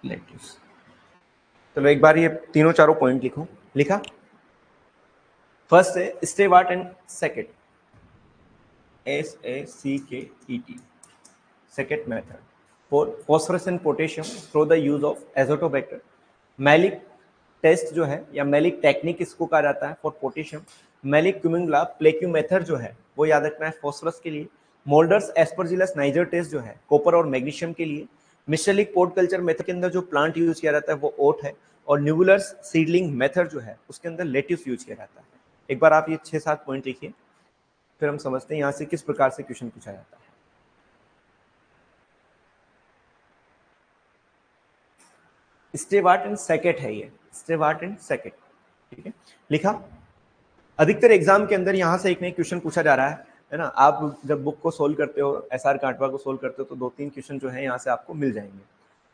लेट्यूस। चलो एक बार ये तीनों चारों पॉइंट लिखो। लिखा? फर्स्ट है Stewart and Sackett, SACKET, Sackett method for phosphorus and potassium through the use of azotobacter। Mehlich test जो है या मैलिक टेक्निक इसको कहा जाता है for potassium. Mehlich Cunninghamella plaque method जो है वो याद रखना है फॉस्फोरस के लिए। मोल्डर्स एस्परजिलस नाइजर टेस्ट जो है कॉपर और मैग्नीशियम के लिए। मिश्रलिक पोर्ट कल्चर मेथड के अंदर जो प्लांट यूज किया जाता है वो ओट है। और न्यूबुलर्स सीडलिंग मेथड जो है उसके अंदर लेट्यूस यूज किया जाता है। एक बार आप ये 6-7 पॉइंट लिखिए, फिर हम समझते हैं यहाँ से किस प्रकार से क्वेश्चन पूछा जाता है। स्टेवार्ट एंड सेकेट है ये, स्टेवार्ट एंड सेकेट, ठीक है। लिखा? अधिकतर एग्जाम के अंदर यहाँ से एक नई क्वेश्चन पूछा जा रहा है ना। आप जब बुक को सोल्व करते हो, SR कांटवा को सोल्व करते हो, तो 2-3 क्वेश्चन जो है यहाँ से आपको मिल जाएंगे।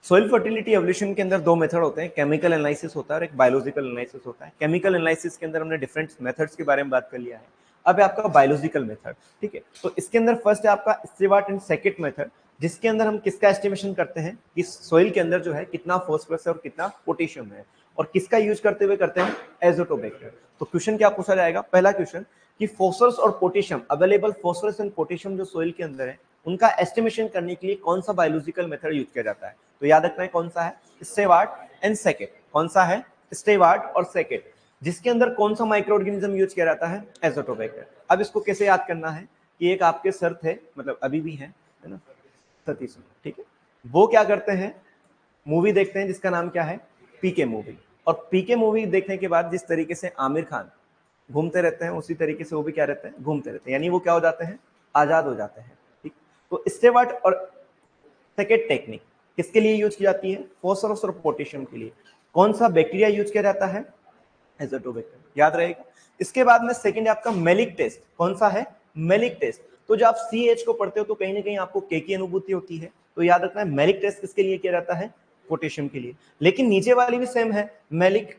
सोइल फर्टिलिटी एवोल्यूशन के अंदर 2 मेथड होते हैं, केमिकल एनालिसिस होता है और एक बायोलॉजिकल एनालिसिस होता है। केमिकल एनालिसिस के अंदर हमने डिफरेंट मेथड्स के बारे में बात कर लिया है। अब है आपका बायोलॉजिकल मेथड, ठीक है। तो इसके अंदर फर्स्ट है आपका स्टेवार्ट एंड सेकेट मेथड, जिसके अंदर हम किसका एस्टिमेशन करते हैं कि सोइल के अंदर जो है कितना फॉस्फोरस है और कितना पोटेशियम है, और किसका यूज करते हुए करते हैं, एजोटोबैक्टर। तो क्वेश्चन क्या पूछा जाएगा? पहला क्वेश्चन कि फॉस्फोरस और potassium, available phosphorus and potassium जो सोइल के अंदर है, उनका एस्टिमेशन करने के लिए कौन सा बायोलॉजिकल मेथड यूज किया जाता है? तो याद रखना है कौन सा है, स्टेवार्ट एंड सेकेट। कौन सा है? स्टेवार्ट और सेकेट। जिसके अंदर कौन सा माइक्रो ऑर्गेनिज्म यूज किया जाता है? एजोटोबैक्टर। अब इसको कैसे याद करना है कि एक आपके सर थे, मतलब अभी भी है ना, सतीश, ठीक है। वो क्या करते हैं, मूवी देखते हैं जिसका नाम क्या है, पीके मूवी। और पीके मूवी देखने के बाद जिस तरीके से आमिर खान घूमते रहते हैं, उसी तरीके से वो भी क्या रहते हैं, घूमते रहते हैं। यानी वो क्या हो जाते हैं, आजाद हो जाते हैं, ठीक। तो स्टेवार्ट और सेकेट टेक्निक किसके लिए यूज की जाती है? फॉस्फोरस और पोटेशियम के लिए। कौन सा बैक्टीरिया यूज किया जाता है? एजोटोबैक्टर, याद रहेगा। इसके बाद में सेकंड है आपका मेलिक टेस्ट। कौन सा है? Mehlich test. तो जब आप CH को पढ़ते हो तो कहीं ना कहीं आपको K की अनुभूति होती है, तो याद रखना है मेलिक टेस्ट किसके लिए किया जाता है? पोटेशियम के लिए। लेकिन नीचे वाली भी सेम है, मेलिक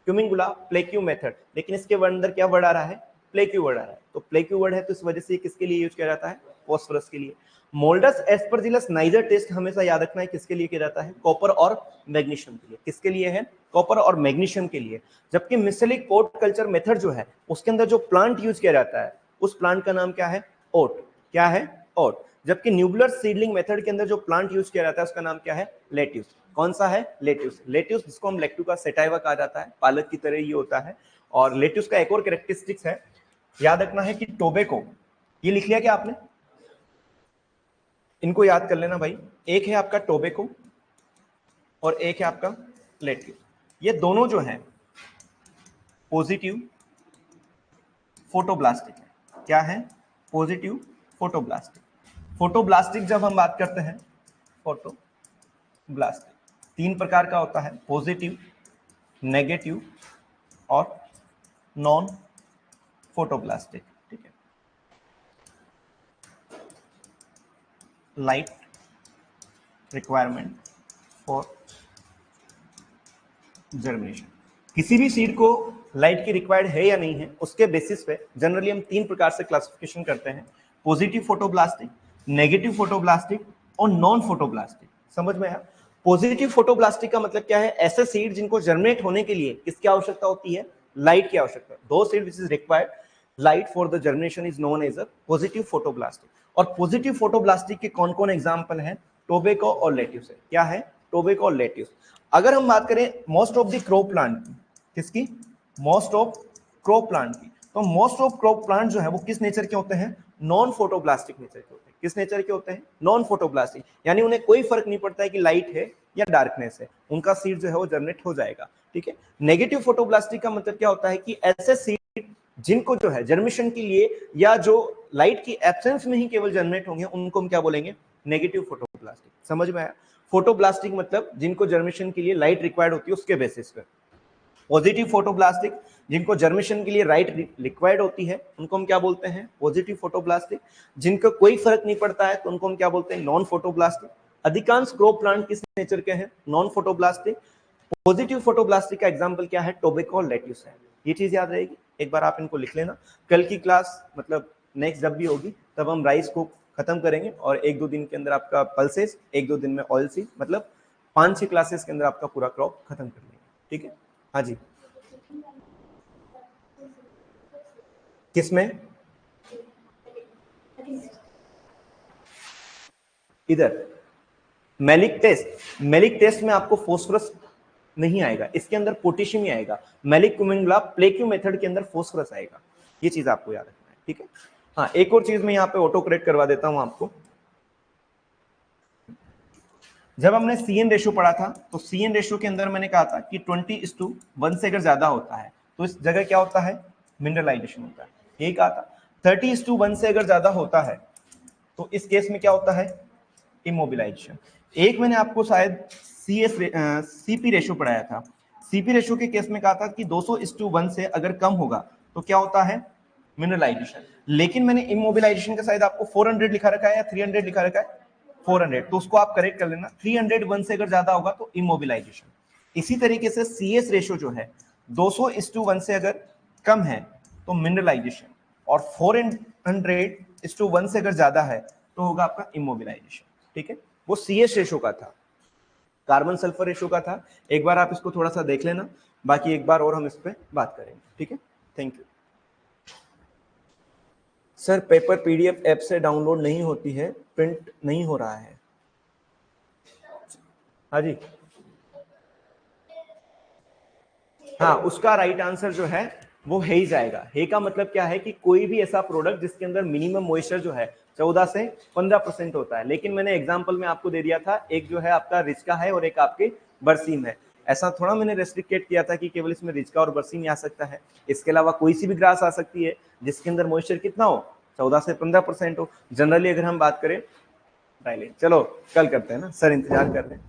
क्यूमिंगुला प्लेक्यू मेथड, लेकिन इसके अंदर क्या वर्ड आ रहा है? प्लेक्यू वर्ड आ रहा है। तो प्लेक्यू वर्ड है तो इस वजह से किसके लिए यूज किया जाता है? फॉस्फोरस के लिए। मोल्डस एस्परजिलस नाइजर टेस्ट हमेशा याद रखना है किसके लिए किया जाता है? कॉपर और मैग्नीशियम के लिए। किसके लिए है? कॉपर और मैग्नीशियम के लिए। जबकि मिसलिक पोर्ट कल्चर मेथड जो है उसके अंदर जो प्लांट यूज किया जाता है उस प्लांट का नाम क्या है? ओट। क्या है? ओट। जबकि न्यूबुलर सीडलिंग मेथड के अंदर जो प्लांट यूज किया जाता है उसका नाम क्या है? लेट्यूस। कौन सा है? लेट्यूस। लेट्यूस जिसको हम लेक्टू का सेटाइवा कहा जाता है, पालक की तरह ये होता है। और लेट्यूस का एक और कैरेक्टरिस्टिक्स है, याद रखना है कि टोबैको, ये लिख लिया क्या आपने? इनको याद कर लेना भाई। एक है आपका टोबैको और एक है आपका लेट्यूस। ये दोनों जो है पॉजिटिव फोटोब्लास्टिक है। क्या है? पॉजिटिव फोटोब्लास्टिक। फोटोब्लास्टिक जब हम बात करते हैं, फोटोब्लास्टिक 3 प्रकार का होता है, पॉजिटिव, नेगेटिव और नॉन फोटोब्लास्टिक। ठीक है, लाइट रिक्वायरमेंट फॉर जर्मिनेशन, किसी भी सीड को लाइट की रिक्वायर्ड है या नहीं है उसके बेसिस पे जनरली हम 3 प्रकार से क्लासिफिकेशन करते हैं, पॉजिटिव फोटोब्लास्टिक, नेगेटिव फोटोब्लास्टिक और नॉन फोटोब्लास्टिक। समझ में आया? पॉजिटिव फोटोब्लास्टिक का मतलब क्या है? ऐसे सीड जिनको जर्मिनेट होने के लिए किसकी आवश्यकता होती है? लाइट की आवश्यकता। दो seed which is required light for the germination is known as a positive photoblastic. और पॉजिटिव फोटोब्लास्टिक के कौन कौन एग्जाम्पल हैं? टोबैको और लेट्यूस है। क्या है? टोबैको और लेट्यूस। अगर हम बात करें most of the crop plant की, किसकी? मोस्ट ऑफ क्रॉप प्लांट की, तो मोस्ट ऑफ क्रॉप प्लांट जो है वो किस नेचर के होते हैं? नॉन फोटोब्लास्टिक नेचर के होते हैं। किस नेचर के होते हैं? नॉन फोटोब्लास्टिक, यानी उन्हें कोई फर्क नहीं पड़ता है कि लाइट है या डार्कनेस है, उनका सीड जो है वो जर्मिनेट हो जाएगा। ठीक है। नेगेटिव फोटोब्लास्टिक का मतलब क्या होता है कि ऐसे सीड जिनको जो है जर्मिनेशन के लिए या जो लाइट की एब्सेंस में ही केवल जर्मिनेट होंगे उनको हम क्या बोलेंगे? नेगेटिव फोटोब्लास्टिक। समझ में आया? फोटोब्लास्टिक मतलब जिनको जर्मिनेशन के लिए लाइट रिक्वायर्ड होती है उसके बेसिस पे। पॉजिटिव फोटोब्लास्टिक जिनको जर्मिनेशन के लिए लाइट रिक्वायर्ड होती है उनको हम क्या बोलते हैं? पॉजिटिव फोटोब्लास्टिक। जिनको कोई फर्क नहीं पड़ता है तो उनको हम क्या बोलते हैं? नॉन फोटोब्लास्टिक। अधिकांश क्रॉप प्लांट किस नेचर के हैं? नॉन फोटोब्लास्टिक। पॉजिटिव फोटोब्लास्टिक का एग्जांपल क्या है? टोबैको और लेट्यूस है। ये चीज याद रहेगी, एक बार आप इनको लिख लेना। कल की क्लास मतलब नेक्स्ट जब भी होगी तब हम राइस को खत्म करेंगे और 1-2 दिन के अंदर आपका पल्सेस, 1-2 दिन में ऑयल सीड, मतलब 5-6 क्लासेस के अंदर आपका पूरा क्रॉप खत्म कर लेंगे। ठीक है? हाँ जी, किसमें? इधर मेलिक टेस्ट। मेलिक टेस्ट में आपको फोस्फोरस नहीं आएगा, इसके अंदर पोटेशियम ही आएगा। मेलिक कुमिंगला प्लेक्यू मेथड के अंदर फोस्फोरस आएगा। ये चीज आपको याद रखना है। ठीक है। हाँ, एक और चीज मैं यहाँ पे ऑटो करेक्ट करवा देता हूँ आपको। जब हमने CN रेशियो पढ़ा था तो CN रेशियो के अंदर मैंने कहा था कि 20:1 से अगर ज्यादा होता है तो इस जगह क्या होता है? मिनरलाइजेशन होता है। यही कहा था। 30:1 से अगर ज्यादा होता है तो इस केस में क्या होता है? इमोबिलाइजेशन। एक मैंने आपको शायद CP रेशियो पढ़ाया था। CP रेशियो के केस में कहा था कि 200:1 से अगर कम होगा तो क्या होता है? मिनरलाइजेशन। लेकिन मैंने इमोबिलाइजेशन का शायद आपको 400 लिखा रखा है या 300 लिखा रखा है? 400, तो उसको आप करेक्ट कर लेना। 301 से अगर ज्यादा होगा तो इमोबिलाइजेशन। इसी तरीके से CS रेशियो जो है 200:1 से अगर कम है तो मिनरलाइजेशन, और 400:1 से अगर ज्यादा है तो होगा आपका इमोबिलाइजेशन। ठीक है, वो CS रेशियो का था, कार्बन सल्फर रेशियो का था। एक बार आप इसको थोड़ा सा देख लेना, बाकी एक बार और हम इस पे बात करेंगे। ठीक है, thank you. Sir paper PDF app से डाउनलोड नहीं होती है, प्रिंट नहीं हो रहा है। हाँ जी, हाँ, उसका राइट आंसर जो है वो है ही जाएगा। है का मतलब क्या है कि कोई भी ऐसा प्रोडक्ट जिसके अंदर मिनिमम मॉइस्चर जो है 14 से 15% होता है। लेकिन मैंने एग्जांपल में आपको दे दिया था, एक जो है आपका रिचका है और एक आपके बरसीम है। ऐसा थोड़ा मैंने रेस्ट्रिक्टेड किया था कि केवल इसमें रिचका और बरसीम ही आ सकता है, इसके अलावा कोई सी भी ग्रास आ सकती है जिसके अंदर मॉइस्चर कितना हो? 14 से 15% हो। जनरली अगर हम बात करें डायलेट। चलो कल करते हैं ना, सर इंतजार कर रहे हैं।